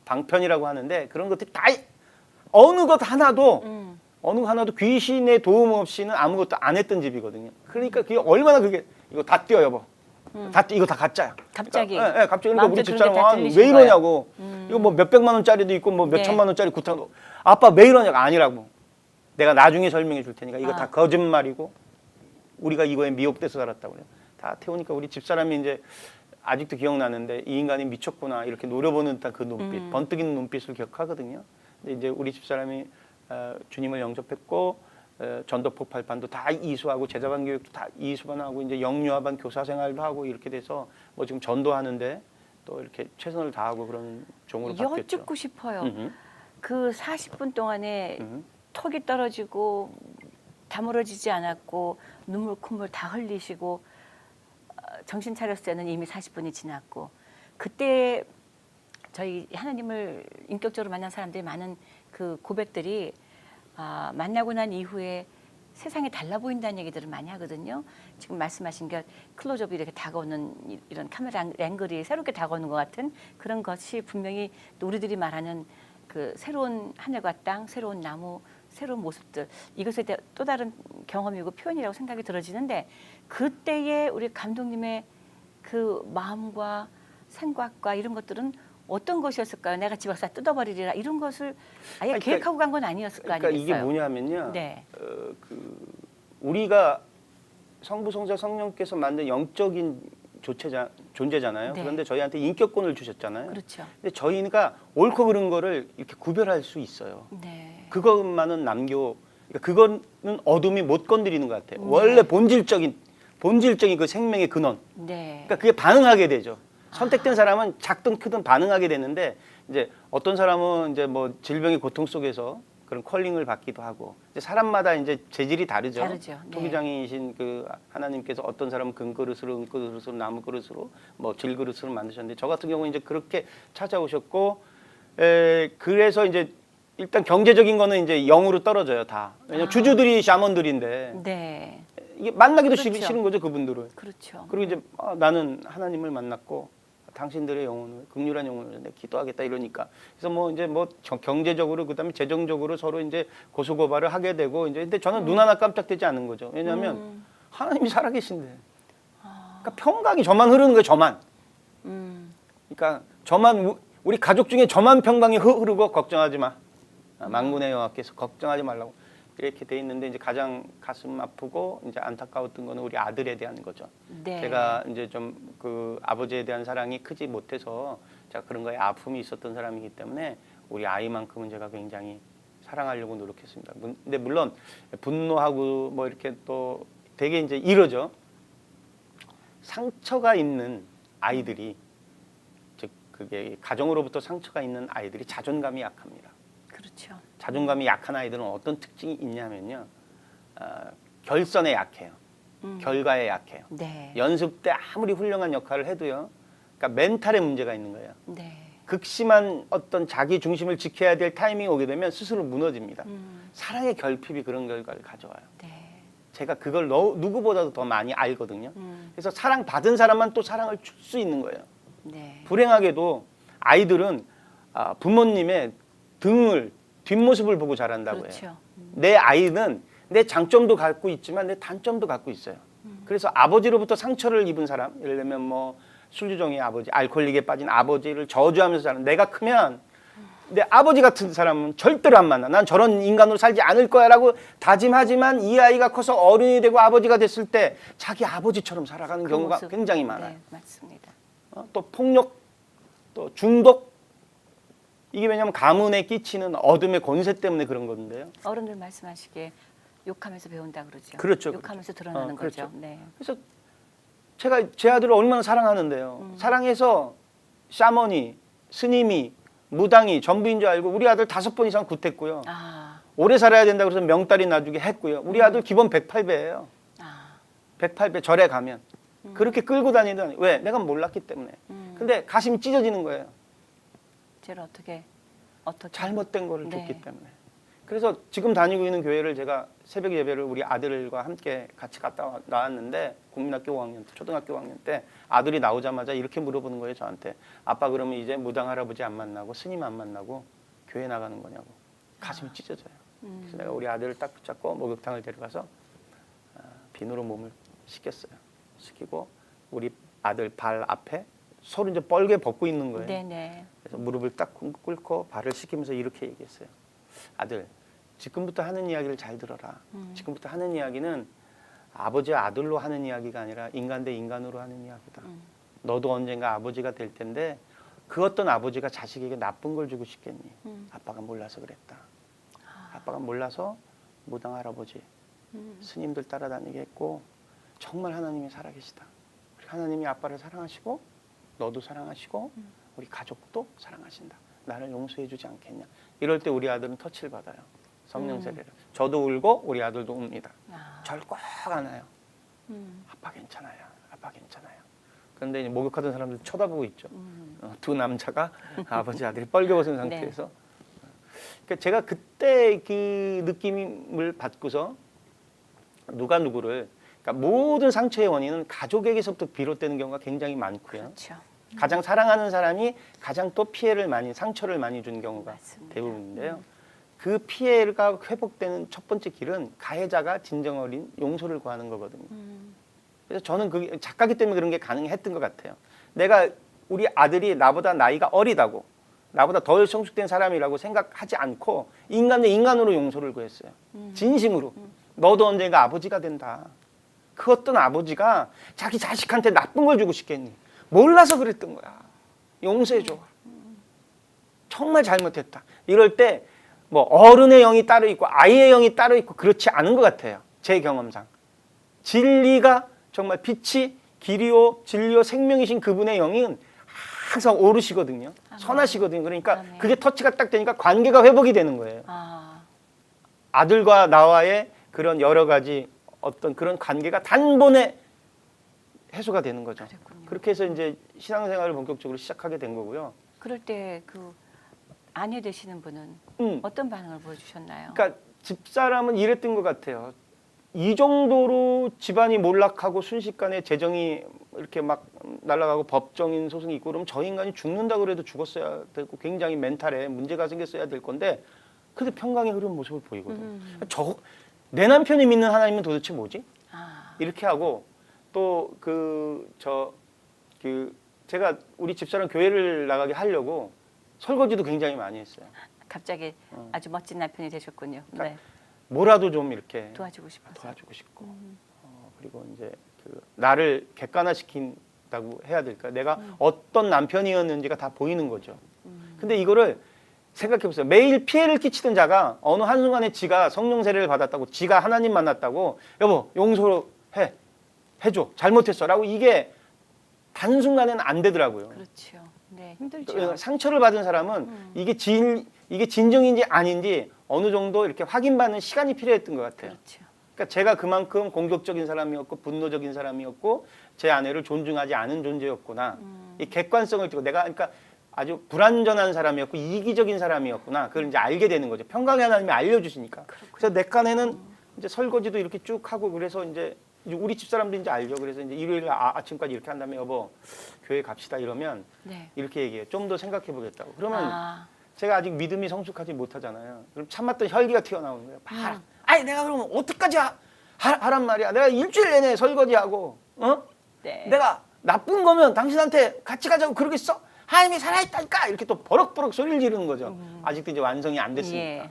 방편이라고 하는데 그런 것들이 다 어느 것 하나도 어느 것 하나도 귀신의 도움 없이는 아무것도 안 했던 집이거든요. 그러니까 그게 얼마나 그게 이거 다 띄어 여보. 이거 다 가짜야. 갑자기. 그러니까, 갑자기 그러니까 우리 마음대로 집사람 그렇게 다 왜 들리신 이러냐고. 이거 뭐 몇백만 원짜리도 있고 뭐 네. 몇천만 원짜리 구탕도. 아빠 왜 이러냐고. 아니라고. 내가 나중에 설명해 줄 테니까 이거 다 거짓말이고 우리가 이거에 미혹돼서 살았다고 그래요. 다 태우니까 우리 집사람이 이제 아직도 기억나는데 이 인간이 미쳤구나 이렇게 노려보는 듯한 그 눈빛, 번뜩이는 눈빛을 기억하거든요. 근데 이제 우리 집사람이 주님을 영접했고 전도폭발반도 다 이수하고 제자반 교육도 다 이수반 하고 이제 영유아반 교사 생활도 하고 이렇게 돼서 뭐 지금 전도하는데 또 이렇게 최선을 다하고 그런 종으로 바뀌었죠. 여쭙고 싶어요. 그 40분 동안에 턱이 떨어지고 다물어지지 않았고 눈물 콧물 다 흘리시고 정신 차렸을 때는 이미 40분이 지났고 그때 저희 하나님을 인격적으로 만난 사람들이 많은 그 고백들이 만나고 난 이후에 세상이 달라 보인다는 얘기들을 많이 하거든요. 지금 말씀하신 게 클로즈업이 이렇게 다가오는 이런 카메라 앵글이 새롭게 다가오는 것 같은 그런 것이 분명히 또 우리들이 말하는 그 새로운 하늘과 땅, 새로운 나무, 새로운 모습들 이것에 대한 또 다른 경험이고 표현이라고 생각이 들어지는데 그때의 우리 감독님의 그 마음과 생각과 이런 것들은 어떤 것이었을까요? 내가 집 앞에서 뜯어버리리라 이런 것을 아예 그러니까, 계획하고 간 건 아니었을 거 그러니까 아니겠어요? 이게 뭐냐면요. 네. 우리가 성부, 성자, 성령께서 만든 영적인 존재잖아요. 네. 그런데 저희한테 인격권을 주셨잖아요. 그렇죠. 근데 저희가 옳고 그른 거를 이렇게 구별할 수 있어요. 네. 그것만은 그러니까 그거는 어둠이 못 건드리는 것 같아요. 원래 본질적인 그 생명의 근원. 네. 그러니까 그게 반응하게 되죠. 선택된 사람은 작든 크든 반응하게 되는데 이제 어떤 사람은 이제 뭐 질병의 고통 속에서 그런 컬링을 받기도 하고 이제 사람마다 이제 재질이 다르죠. 다르죠. 네. 토기장이신 그 하나님께서 어떤 사람은 금그릇으로, 은그릇으로, 나무그릇으로, 뭐 질그릇으로 만드셨는데 저 같은 경우는 이제 그렇게 찾아오셨고 그래서 이제 일단 경제적인 거는 이제 0으로 떨어져요 다. 왜냐면 주주들이 샤먼들인데 네. 이게 만나기도 그렇죠. 싫은 거죠 그분들은. 그렇죠. 그리고 이제 나는 하나님을 만났고 당신들의 영혼을 극률한 영혼을 내 기도하겠다 이러니까 그래서 뭐 이제 뭐 경제적으로 그다음에 재정적으로 서로 이제 고소고발을 하게 되고 이제 근데 저는 눈 하나 깜짝되지 않는 거죠. 왜냐하면 하나님이 살아계신데. 그러니까 평강이 저만 흐르는 거예요. 저만. 그러니까 저만 우리 가족 중에 저만 평강이 흐르고 걱정하지 마. 만군의 여호와께서 걱정하지 말라고 이렇게 돼 있는데 이제 가장 가슴 아프고 이제 안타까웠던 거는 우리 아들에 대한 거죠. 네. 제가 이제 좀 그 아버지에 대한 사랑이 크지 못해서 제가 그런 거에 아픔이 있었던 사람이기 때문에 우리 아이만큼은 제가 굉장히 사랑하려고 노력했습니다. 근데 물론 분노하고 뭐 이렇게 또 되게 이제 이러죠. 상처가 있는 아이들이 즉 그게 가정으로부터 상처가 있는 아이들이 자존감이 약합니다. 그렇죠. 자존감이 약한 아이들은 어떤 특징이 있냐면요. 결선에 약해요. 결과에 약해요. 네. 연습 때 아무리 훌륭한 역할을 해도요. 그러니까 멘탈에 문제가 있는 거예요. 네. 극심한 어떤 자기 중심을 지켜야 될 타이밍이 오게 되면 스스로 무너집니다. 사랑의 결핍이 그런 결과를 가져와요. 네. 제가 그걸 누구보다도 더 많이 알거든요. 그래서 사랑받은 사람만 또 사랑을 줄 수 있는 거예요. 네. 불행하게도 아이들은 부모님의 뒷모습을 보고 자란다고 그렇죠. 해요. 내 아이는 내 장점도 갖고 있지만 내 단점도 갖고 있어요. 그래서 아버지로부터 상처를 입은 사람, 예를 들면 뭐 술주정의 아버지, 알코올릭에 빠진 아버지를 저주하면서 자란 내가 크면 내 아버지 같은 사람은 절대로 안 만나. 난 저런 인간으로 살지 않을 거야라고 다짐하지만 이 아이가 커서 어른이 되고 아버지가 됐을 때 자기 아버지처럼 살아가는 그 경우가 모습. 굉장히 많아요. 네, 맞습니다. 또 폭력, 또 중독, 이게 왜냐하면 가문에 끼치는 어둠의 권세 때문에 그런 건데요. 어른들 말씀하시기에 욕하면서 배운다 그러죠. 그렇죠, 욕하면서 드러나는 그렇죠. 거죠. 네. 그래서 제가 제 아들을 얼마나 사랑하는데요. 사랑해서 샤머니, 스님이, 무당이 전부인 줄 알고 우리 아들 5번 이상 굿했고요. 아, 오래 살아야 된다 그래서 명딸이 놔주게 했고요. 우리 아들 기본 108배예요. 아, 108배 절에 가면. 그렇게 끌고 다니던 왜? 내가 몰랐기 때문에. 근데 가슴이 찢어지는 거예요. 쟤를 어떻게 잘못된 거를 네. 줬기 때문에. 그래서 지금 다니고 있는 교회를 제가 새벽 예배를 우리 아들과 함께 같이 갔다 나왔는데 국민학교 5학년 때, 초등학교 5학년 때 아들이 나오자마자 이렇게 물어보는 거예요, 저한테. 아빠 그러면 이제 무당 할아버지 안 만나고 스님 안 만나고 교회 나가는 거냐고. 가슴이 찢어져요. 그래서 내가 우리 아들을 딱 붙잡고 목욕탕을 데려가서 비누로 몸을 씻겼어요. 씻기고 우리 아들 발 앞에 서로 이제 뻘게 벗고 있는 거예요. 네네. 그래서 무릎을 딱 꿇고 발을 씻기면서 이렇게 얘기했어요. 아들, 지금부터 하는 이야기를 잘 들어라. 지금부터 하는 이야기는 아버지와 아들로 하는 이야기가 아니라 인간 대 인간으로 하는 이야기다. 너도 언젠가 아버지가 될 텐데 그 어떤 아버지가 자식에게 나쁜 걸 주고 싶겠니? 아빠가 몰라서 그랬다. 아빠가 몰라서 무당 할아버지, 스님들 따라다니게 했고 정말 하나님이 살아계시다. 하나님이 아빠를 사랑하시고 너도 사랑하시고 우리 가족도 사랑하신다. 나를 용서해주지 않겠냐. 이럴 때 우리 아들은 터치를 받아요. 성령 세례를. 저도 울고 우리 아들도 웁니다. 절 꽉 안아요. 아빠 괜찮아요. 아빠 괜찮아요. 그런데 이제 목욕하던 사람들 쳐다보고 있죠. 두 남자가 아버지 아들이 뻘겨벗은 상태에서. 그러니까 제가 그때 그 느낌을 받고서 누가 누구를 그러니까 모든 상처의 원인은 가족에게서부터 비롯되는 경우가 굉장히 많고요. 그렇죠. 가장 사랑하는 사람이 가장 또 피해를 많이 상처를 많이 준 경우가 맞습니다. 대부분인데요. 그 피해가 회복되는 첫 번째 길은 가해자가 진정 어린 용서를 구하는 거거든요. 그래서 저는 그 작가기 때문에 그런 게 가능했던 것 같아요. 내가 우리 아들이 나보다 나이가 어리다고 나보다 덜 성숙된 사람이라고 생각하지 않고 인간 대 인간으로 용서를 구했어요. 진심으로. 너도 언젠가 아버지가 된다. 그 어떤 아버지가 자기 자식한테 나쁜 걸 주고 싶겠니? 몰라서 그랬던 거야. 용서해줘. 정말 잘못했다. 이럴 때 뭐 어른의 영이 따로 있고 아이의 영이 따로 있고 그렇지 않은 것 같아요. 제 경험상. 진리가 정말 빛이 길이요 진리요 생명이신 그분의 영은 항상 오르시거든요. 아멘. 선하시거든요. 그러니까 아멘. 그게 터치가 딱 되니까 관계가 회복이 되는 거예요. 아, 아들과 나와의 그런 여러 가지 어떤 그런 관계가 단번에 해소가 되는 거죠. 그랬군요. 그렇게 해서 이제 신앙생활을 본격적으로 시작하게 된 거고요. 그럴 때 그 아내 되시는 분은 어떤 반응을 보여주셨나요? 그러니까 집사람은 이랬던 것 같아요. 이 정도로 집안이 몰락하고 순식간에 재정이 이렇게 막 날아가고 법정인 소송이 있고 그러면 저 인간이 죽는다고 그래도 죽었어야 되고 굉장히 멘탈에 문제가 생겼어야 될 건데 근데 평강의 흐르는 모습을 보이거든요. 내 남편이 믿는 하나님은 도대체 뭐지? 아, 이렇게 하고 또 제가 우리 집사람 교회를 나가게 하려고 설거지도 굉장히 많이 했어요. 갑자기 아주 멋진 남편이 되셨군요. 그러니까 네. 뭐라도 좀 이렇게 도와주고 싶어서. 도와주고 싶고 그리고 이제 나를 객관화시킨다고 해야 될까? 내가 어떤 남편이었는지가 다 보이는 거죠. 근데 이거를 생각해 보세요. 매일 피해를 끼치던 자가 어느 한순간에 지가 성령 세례를 받았다고 지가 하나님 만났다고 여보 해줘 잘못했어라고 이게 단순간에는 안 되더라고요. 그렇죠. 네, 힘들죠. 상처를 받은 사람은 이게 진정인지 아닌지 어느 정도 이렇게 확인받는 시간이 필요했던 것 같아요. 그렇죠. 그러니까 제가 그만큼 공격적인 사람이었고 분노적인 사람이었고 제 아내를 존중하지 않은 존재였구나. 이 객관성을 띠고 내가 그러니까 아주 불완전한 사람이었고 이기적인 사람이었구나. 그걸 이제 알게 되는 거죠. 평강의 하나님이 알려주시니까. 그래서 내 칸에는 이제 설거지도 이렇게 쭉 하고 그래서 이제 우리 집사람도 이제 알죠. 그래서 이제 일요일 아침까지 이렇게 한 다음에 여보 교회 갑시다 이러면 네. 이렇게 얘기해요. 좀 더 생각해 보겠다고. 그러면 제가 아직 믿음이 성숙하지 못하잖아요. 그럼 참았던 혈기가 튀어나오는 거예요. 봐라. 아니 내가 그러면 어떡하지 하란 말이야. 내가 일주일 내내 설거지하고 네. 내가 나쁜 거면 당신한테 같이 가자고 그러겠어? 하나님이 살아있다니까 이렇게 또 버럭버럭 소리를 지르는 거죠. 아직도 이제 완성이 안 됐으니까. 예.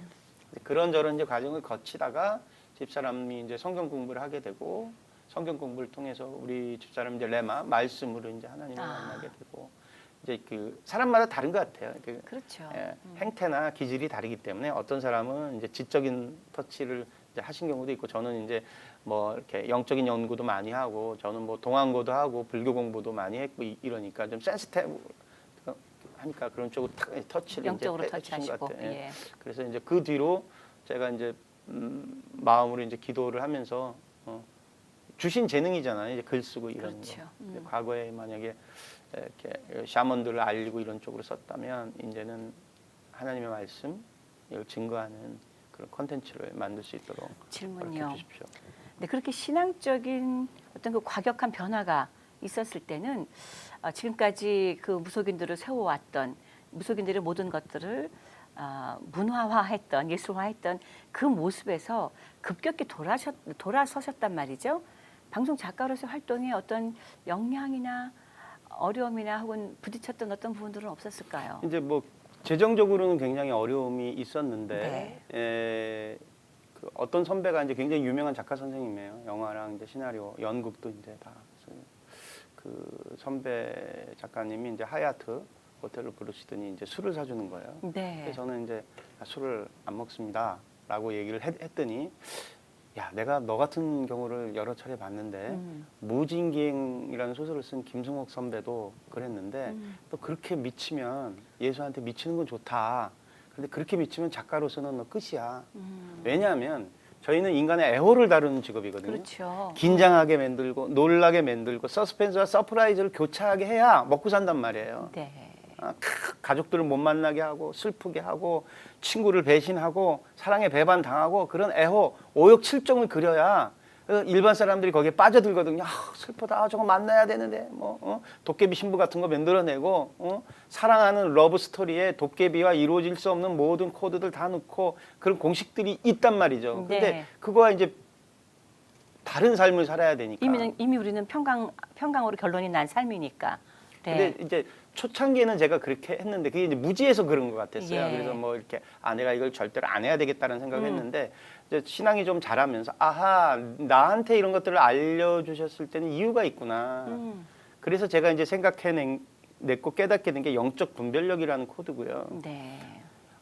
그런저런 이제 과정을 거치다가 집사람이 이제 성경 공부를 하게 되고 성경 공부를 통해서 우리 집사람 이제 레마 말씀으로 이제 하나님을 만나게 되고 이제 그 사람마다 다른 것 같아요. 그렇죠. 행태나 기질이 다르기 때문에 어떤 사람은 이제 지적인 터치를 이제 하신 경우도 있고 저는 이제 뭐 이렇게 영적인 연구도 많이 하고 저는 뭐 동안고도 하고 불교 공부도 많이 했고 이러니까 좀 센시티브 하니까 그런 쪽으로 터치를 영적으로 이제 해주신 것 터치하시고. 같아요. 예. 그래서 이제 그 뒤로 제가 이제 마음으로 이제 기도를 하면서 주신 재능이잖아요. 이제 글 쓰고 이런 그렇죠. 거. 근데 과거에 만약에 이렇게 샤먼들을 알리고 이런 쪽으로 썼다면 이제는 하나님의 말씀을 증거하는 그런 콘텐츠를 만들 수 있도록 질문요. 그렇게 해주십시오. 네, 그렇게 신앙적인 어떤 그 과격한 변화가 있었을 때는 지금까지 그 무속인들을 세워왔던 무속인들의 모든 것들을 문화화했던 예술화했던 그 모습에서 급격히 돌아서셨단 말이죠. 방송 작가로서 활동에 어떤 영향이나 어려움이나 혹은 부딪혔던 어떤 부분들은 없었을까요? 이제 뭐 재정적으로는 굉장히 어려움이 있었는데 그 어떤 선배가 이제 굉장히 유명한 작가 선생님이에요. 영화랑 이제 시나리오, 연극도 이제 다. 그 선배 작가님이 이제 하얏트 호텔로 부르시더니 이제 술을 사주는 거예요. 네. 그래서 저는 이제 술을 안 먹습니다라고 얘기를 했더니 야, 내가 너 같은 경우를 여러 차례 봤는데 무진기행이라는 소설을 쓴 김승옥 선배도 그랬는데 또 그렇게 미치면 예수한테 미치는 건 좋다. 그런데 그렇게 미치면 작가로서는 너 끝이야. 왜냐하면 저희는 인간의 애호를 다루는 직업이거든요. 그렇죠. 긴장하게 만들고 놀라게 만들고 서스펜스와 서프라이즈를 교차하게 해야 먹고 산단 말이에요. 네. 가족들을 못 만나게 하고 슬프게 하고 친구를 배신하고 사랑에 배반당하고 그런 애호, 오욕, 칠종을 그려야 일반 사람들이 거기에 빠져들거든요. 슬프다. 저거 만나야 되는데 도깨비 신부 같은 거 만들어내고 사랑하는 러브 스토리에 도깨비와 이루어질 수 없는 모든 코드들 다 넣고 그런 공식들이 있단 말이죠. 근데 네. 그거와 이제 다른 삶을 살아야 되니까. 이미 우리는 평강으로 결론이 난 삶이니까. 근데 이제 초창기에는 제가 그렇게 했는데 그게 이제 무지해서 그런 것 같았어요. 예. 그래서 뭐 이렇게 내가 이걸 절대로 안 해야 되겠다는 생각을 했는데 이제 신앙이 좀 자라면서 아하, 나한테 이런 것들을 알려주셨을 때는 이유가 있구나. 그래서 제가 이제 생각해냈고 깨닫게 된 게 영적 분별력이라는 코드고요. 네.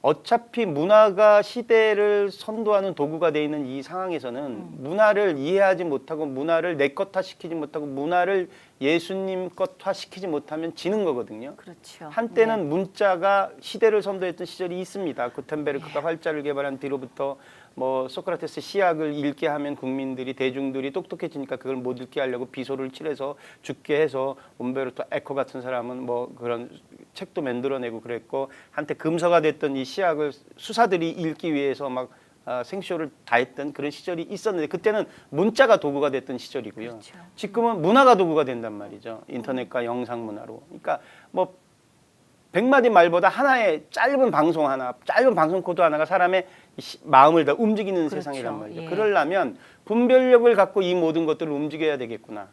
어차피 문화가 시대를 선도하는 도구가 돼 있는 이 상황에서는 문화를 이해하지 못하고 문화를 내 것화시키지 못하고 문화를 예수님 것화시키지 못하면 지는 거거든요. 그렇죠. 한때는 문자가 시대를 선도했던 시절이 있습니다. 구텐베르크가 활자를 개발한 뒤로부터 뭐 소크라테스 시약을 읽게 하면 국민들이 대중들이 똑똑해지니까 그걸 못 읽게 하려고 비소를 칠해서 죽게 해서 umberto 에코 같은 사람은 뭐 그런 책도 만들어내고 그랬고 한때 금서가 됐던 이 시약을 수사들이 읽기 위해서 막 생쇼를 다 했던 그런 시절이 있었는데 그때는 문자가 도구가 됐던 시절이고요. 그렇죠. 지금은 문화가 도구가 된단 말이죠. 인터넷과 영상 문화로. 그러니까 뭐 100마디 말보다 하나의 짧은 방송 하나, 짧은 방송 코드 하나가 사람의 마음을 다 움직이는 그렇죠. 세상이란 말이죠. 예. 그러려면 분별력을 갖고 이 모든 것들을 움직여야 되겠구나.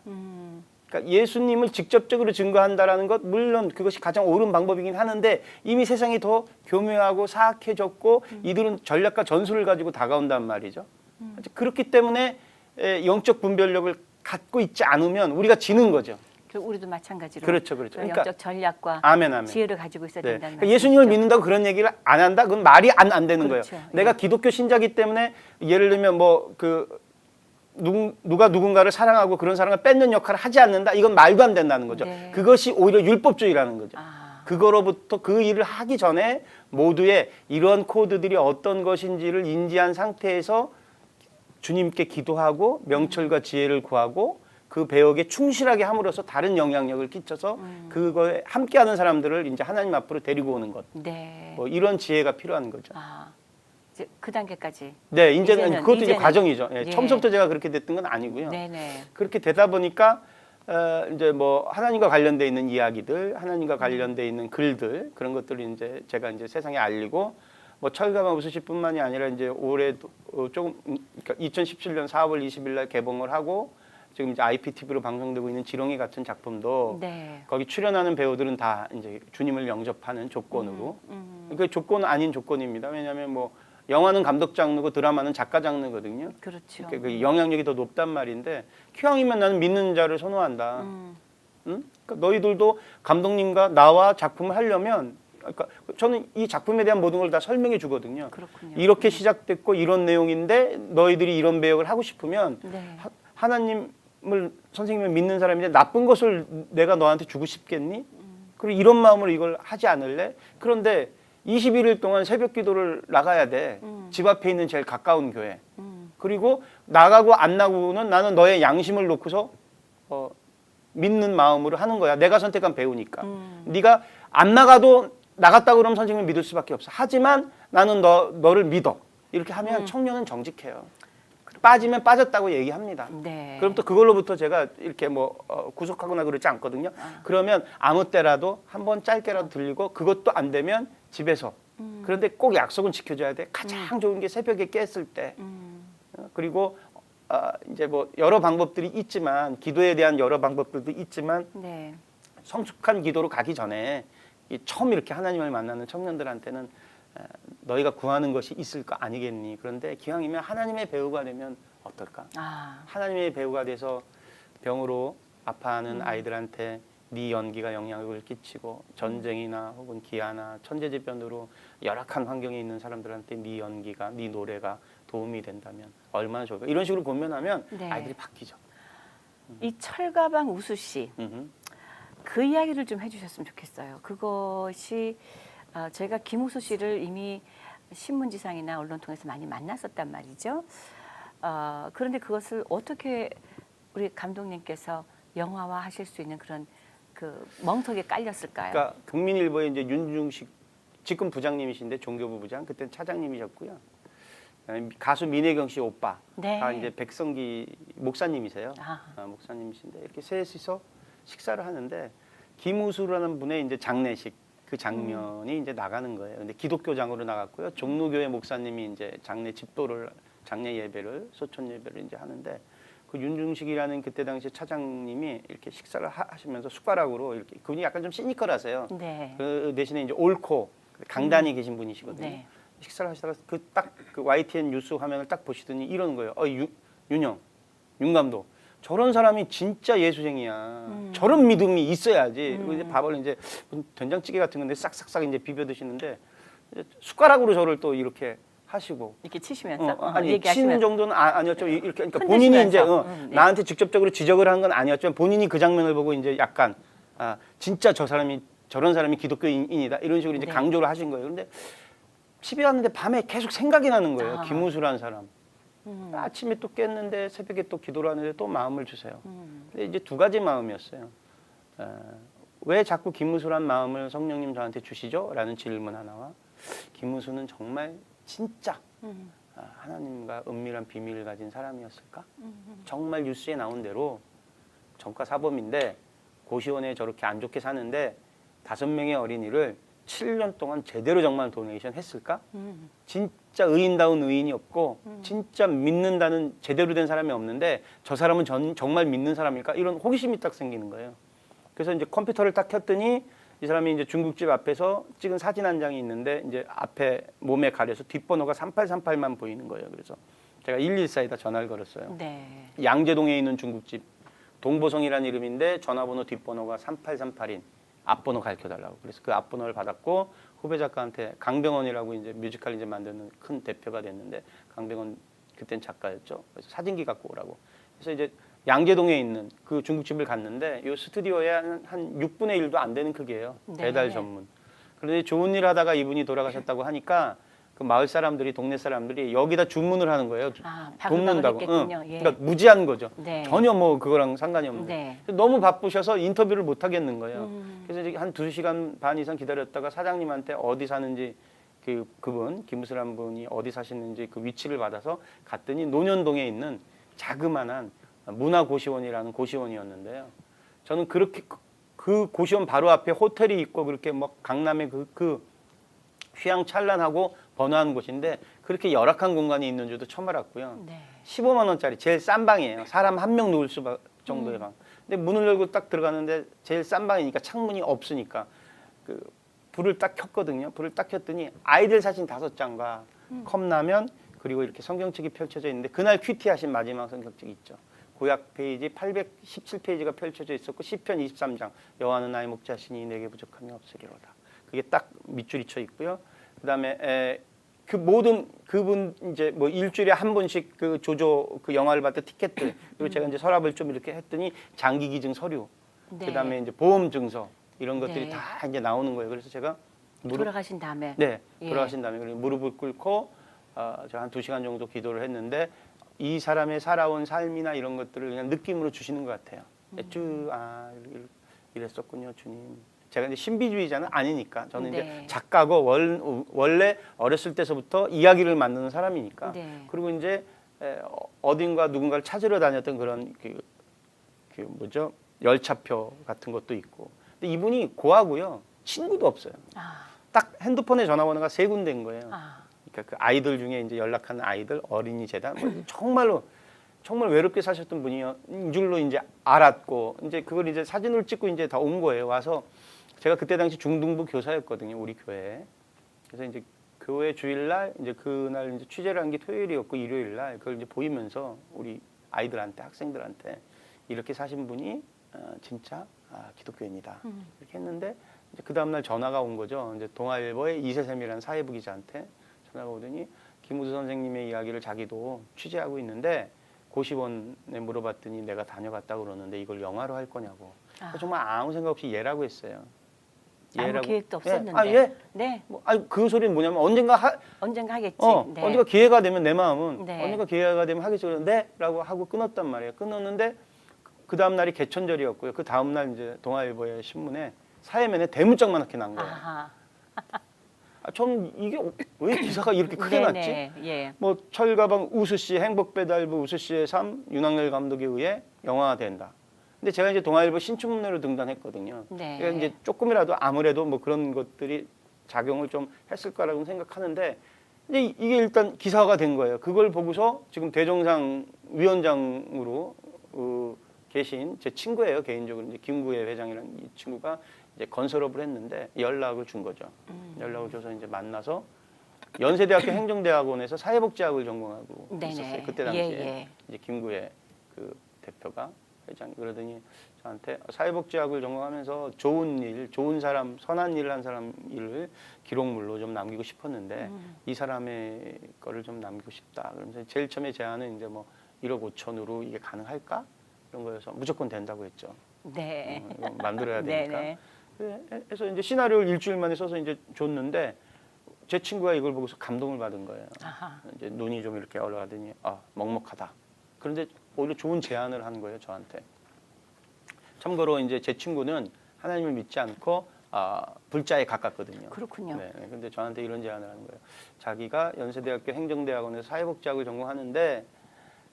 그러니까 예수님을 직접적으로 증거한다라는 것 물론 그것이 가장 옳은 방법이긴 하는데 이미 세상이 더 교묘하고 사악해졌고 이들은 전략과 전술을 가지고 다가온단 말이죠. 그렇기 때문에 영적 분별력을 갖고 있지 않으면 우리가 지는 거죠. 우리도 마찬가지로 그렇죠, 그렇죠. 그런 그러니까 영적 전략과 아멘. 지혜를 가지고 있어야 네. 된다는 그러니까 예수님을 믿는다고 그런 얘기를 안 한다? 그건 말이 안 되는 그렇죠. 거예요. 예. 내가 기독교 신자기 때문에 예를 들면 뭐 누가 누군가를 사랑하고 그런 사랑을 뺏는 역할을 하지 않는다? 이건 말도 안 된다는 거죠. 네. 그것이 오히려 율법주의라는 거죠. 아. 그거로부터 그 일을 하기 전에 모두의 이런 코드들이 어떤 것인지를 인지한 상태에서 주님께 기도하고 명철과 지혜를 구하고 그 배역에 충실하게 함으로써 다른 영향력을 끼쳐서 그거에 함께하는 사람들을 이제 하나님 앞으로 데리고 오는 것. 네. 뭐 이런 지혜가 필요한 거죠. 이제 그 단계까지. 네, 이제는 그것도 이제 이제는. 과정이죠. 예, 예. 처음부터 제가 그렇게 됐던 건 아니고요. 네네. 그렇게 되다 보니까 이제 뭐 하나님과 관련돼 있는 이야기들, 하나님과 관련돼 있는 글들 그런 것들을 이제 제가 이제 세상에 알리고 뭐 철가방 우수시뿐만이 아니라 이제 올해도 조금 그러니까 2017년 4월 20일 날 개봉을 하고 지금 이제 IPTV로 방송되고 있는 지렁이 같은 작품도 네. 거기 출연하는 배우들은 다 이제 주님을 영접하는 조건으로 그 조건 아닌 조건입니다. 왜냐하면 뭐 영화는 감독 장르고 드라마는 작가 장르거든요. 그렇죠. 그 영향력이 더 높단 말인데 기왕이면 나는 믿는 자를 선호한다. 응? 그러니까 너희들도 감독님과 나와 작품을 하려면 그러니까 저는 이 작품에 대한 모든 걸 다 설명해 주거든요. 그렇군요. 이렇게 시작됐고 이런 내용인데 너희들이 이런 배역을 하고 싶으면 네. 하나님을 선생님을 믿는 사람인데 나쁜 것을 내가 너한테 주고 싶겠니? 그리고 이런 마음으로 이걸 하지 않을래? 그런데 21일 동안 새벽 기도를 나가야 돼. 집 앞에 있는 제일 가까운 교회. 그리고 나가고 안 나가고는 나는 너의 양심을 놓고서 믿는 마음으로 하는 거야. 내가 선택한 배우니까. 네가 안 나가도 나갔다 그러면 선생님을 믿을 수밖에 없어. 하지만 나는 너를 믿어. 이렇게 하면 청년은 정직해요. 빠지면 빠졌다고 얘기합니다. 네. 그럼 또 그걸로부터 제가 이렇게 구속하거나 그러지 않거든요. 그러면 아무 때라도 한번 짧게라도 들리고 그것도 안 되면 집에서. 그런데 꼭 약속은 지켜줘야 돼. 가장 좋은 게 새벽에 깼을 때. 그리고 이제 여러 방법들이 있지만 기도에 대한 여러 방법들도 있지만 네. 성숙한 기도로 가기 전에 처음 이렇게 하나님을 만나는 청년들한테는 너희가 구하는 것이 있을 거 아니겠니? 그런데 기왕이면 하나님의 배우가 되면 어떨까? 하나님의 배우가 돼서 병으로 아파하는 아이들한테 네 연기가 영향을 끼치고 전쟁이나 혹은 기아나 천재지변으로 열악한 환경에 있는 사람들한테 네 연기가 네 노래가 도움이 된다면 얼마나 좋을까? 이런 식으로 고민하면 네. 아이들이 바뀌죠. 이 철가방 우수 씨. 그 이야기를 좀 해주셨으면 좋겠어요. 그것이 제가 김우수 씨를 이미 신문지상이나 언론 통해서 많이 만났었단 말이죠. 그런데 그것을 어떻게 우리 감독님께서 영화화 하실 수 있는 그런 그 멍석에 깔렸을까요? 그러니까 국민일보의 이제 윤중식 지금 부장님이신데 종교부 부장 그때 차장님이셨고요. 가수 민혜경 씨 오빠 네. 다 이제 백성기 목사님이세요. 아. 목사님이신데 이렇게 셋이서 식사를 하는데 김우수라는 분의 이제 장례식 그 장면이 이제 나가는 거예요. 근데 기독교장으로 나갔고요. 종로교회 목사님이 이제 장례 집도를 장례 예배를 소천 예배를 이제 하는데 그 윤중식이라는 그때 당시 차장님이 이렇게 식사를 하시면서 숟가락으로 이렇게 그분이 약간 좀 시니컬하세요. 네. 그 대신에 이제 옳고 강단이 계신 분이시거든요. 네. 식사를 하시다가 그 YTN 뉴스 화면을 딱 보시더니 이러는 거예요. 윤 감독. 저런 사람이 진짜 예수쟁이야. 저런 믿음이 있어야지. 그리고 이제 밥을 이제 된장찌개 같은 건데 싹싹싹 이제 비벼 드시는데 숟가락으로 저를 또 이렇게 하시고. 이렇게 치시면서 아니 얘기하시면 치는 정도는 아니었죠. 이렇게 그러니까 본인이 이제 네. 나한테 직접적으로 지적을 한 건 아니었지만 본인이 그 장면을 보고 이제 약간 진짜 저런 사람이 기독교인이다 이런 식으로 이제 네. 강조를 하신 거예요. 그런데 집에 왔는데 밤에 계속 생각이 나는 거예요. 김우수라는 사람. 아침에 또 깼는데 새벽에 또 기도를 하는데 또 마음을 주세요. 근데 이제 두 가지 마음이었어요. 왜 자꾸 김우수란 마음을 성령님 저한테 주시죠? 라는 질문 하나와 김우수는 정말 진짜 하나님과 은밀한 비밀을 가진 사람이었을까? 정말 뉴스에 나온 대로 전과 사범인데 고시원에 저렇게 안 좋게 사는데 5명의 어린이를 7년 동안 제대로 정말 도네이션 했을까? 진짜 의인다운 의인이 없고 진짜 믿는다는 제대로 된 사람이 없는데 저 사람은 정말 믿는 사람일까? 이런 호기심이 딱 생기는 거예요. 그래서 이제 컴퓨터를 딱 켰더니 이 사람이 이제 중국집 앞에서 찍은 사진 한 장이 있는데 이제 앞에 몸에 가려서 뒷번호가 3838만 보이는 거예요. 그래서 제가 114에다 전화를 걸었어요. 네. 양재동에 있는 중국집 동보성이라는 이름인데 전화번호 뒷번호가 3838인 앞번호 가르쳐달라고. 그래서 그 앞번호를 받았고 후배 작가한테 강병원이라고 이제 뮤지컬 이제 만드는 큰 대표가 됐는데 강병원 그땐 작가였죠. 그래서 사진기 갖고 오라고. 그래서 이제 양재동에 있는 그 중국집을 갔는데 이 스튜디오에 한 6분의 1도 안 되는 크기예요. 네. 배달 전문. 그런데 좋은 일 하다가 이분이 돌아가셨다고 하니까 그 마을 사람들이 동네 사람들이 여기다 주문을 하는 거예요. 돕는다고. 예. 그러니까 무지한 거죠. 네. 전혀 그거랑 상관이 없는데. 네. 너무 바쁘셔서 인터뷰를 못 하겠는 거예요. 그래서 이제 한 2시간 반 이상 기다렸다가 사장님한테 어디 사는지 그분 김우수란 분이 어디 사시는지 그 위치를 받아서 갔더니 논현동에 있는 자그마한 문화고시원이라는 고시원이었는데요. 저는 그렇게 그 고시원 바로 앞에 호텔이 있고 그렇게 강남에 그 휘황찬란하고 번화한 곳인데 그렇게 열악한 공간이 있는 줄도 처음 알았고요. 네. 15만 원짜리 제일 싼 방이에요. 사람 한 명 누울 수 정도의 방. 근데 문을 열고 딱 들어가는데 제일 싼 방이니까 창문이 없으니까 불을 딱 켰거든요. 불을 딱 켰더니 아이들 사진 5장과 컵라면 그리고 이렇게 성경책이 펼쳐져 있는데 그날 큐티하신 마지막 성경책이 있죠. 구약 페이지 817페이지가 펼쳐져 있었고 시편 23장 여호와는 나의 목자시니 내게 부족함이 없으리로다. 그게 딱 밑줄이 쳐 있고요. 그다음에 그 모든 그분 이제 뭐 일주일에 한 번씩 그 조조 그 영화를 봤던 티켓들 그리고 제가 이제 서랍을 좀 이렇게 했더니 장기 기증 서류 네. 그다음에 이제 보험 증서 이런 것들이 네. 다 이제 나오는 거예요. 그래서 제가 돌아가신 다음에 네, 예. 돌아가신 다음에 그리고 무릎을 꿇고 제가 한 2시간 정도 기도를 했는데 이 사람의 살아온 삶이나 이런 것들을 그냥 느낌으로 주시는 것 같아요. 이랬었군요, 주님. 제가 이제 신비주의자는 아니니까 저는 네. 이제 작가고 원래 어렸을 때서부터 이야기를 만드는 사람이니까. 네. 그리고 이제 어딘가 누군가를 찾으러 다녔던 그런 그 뭐죠 열차표 같은 것도 있고. 근데 이분이 고하고요, 친구도 없어요. 아, 딱 핸드폰에 전화번호가 3군데인 거예요. 아, 그러니까 그 아이들 중에 이제 연락하는 아이들, 어린이 재단, 뭐 정말로 정말 외롭게 사셨던 분인 줄로 이제 알았고, 이제 그걸 이제 사진을 찍고 이제 다 온 거예요. 와서 제가 그때 당시 중등부 교사였거든요, 우리 교회에. 그래서 이제 교회 주일날 이제 그날 이제 취재를 한 게 토요일이었고 일요일날 그걸 이제 보이면서 우리 아이들한테 학생들한테 이렇게 사신 분이 진짜 기독교인이다 이렇게 했는데 이제 그 다음날 전화가 온 거죠. 이제 동아일보의 이세샘이라는 사회부 기자한테 전화가 오더니 김우수 선생님의 이야기를 자기도 취재하고 있는데 고시원에 물어봤더니 내가 다녀갔다고 그러는데 이걸 영화로 할 거냐고. 정말 아무 생각 없이 예라고 했어요. 아무 계획도 없었는데. 예? 네. 그 소리는 뭐냐면 언젠가 언젠가 하겠지. 네. 언젠가 기회가 되면 내 마음은 네. 언젠가 기회가 되면 하겠지. 그런데 라고 하고 끊었단 말이에요. 끊었는데 그 다음 날이 개천절이었고요. 그 다음 날 이제 동아일보의 신문에 사회면에 대문짝만하게 난 거예요. 아하. 저는 이게 왜 기사가 이렇게 크게 네네. 났지? 예. 뭐 철가방 우수 씨, 행복배달부 우수 씨의 삶 윤학열 감독에 의해 영화화된다. 근데 제가 이제 동아일보 신춘문예로 등단했거든요. 네. 그러니까 이제 조금이라도 아무래도 뭐 그런 것들이 작용을 좀 했을 거라고 생각하는데 이제 이게 일단 기사가 된 거예요. 그걸 보고서 지금 대종상 위원장으로 계신 제 친구예요. 개인적으로 이제 김구혜 회장이라는 이 친구가 이제 건설업을 했는데 연락을 준 거죠. 연락을 줘서 이제 만나서 연세대학교 행정대학원에서 사회복지학을 전공하고 네네. 있었어요. 그때 당시에 예. 이제 김구혜 그 대표가 회장 그러더니 저한테 사회복지학을 전공하면서 좋은 일, 좋은 사람, 선한 일을 한 사람 일을 기록물로 좀 남기고 싶었는데 이 사람의 거를 좀 남기고 싶다. 그러면서 제일 처음에 제안은 이제 뭐 1억 5천으로 이게 가능할까? 이런 거여서 무조건 된다고 했죠. 네. 이거 만들어야 되니까. 네네. 그래서 이제 시나리오를 일주일 만에 써서 이제 줬는데 제 친구가 이걸 보고서 감동을 받은 거예요. 아하. 이제 눈이 좀 이렇게 올라가더니 먹먹하다. 그런데 오히려 좋은 제안을 한 거예요, 저한테. 참고로 이제 제 친구는 하나님을 믿지 않고 불자에 가깝거든요. 그렇군요. 네, 근데 저한테 이런 제안을 하는 거예요. 자기가 연세대학교 행정대학원에서 사회복지학을 전공하는데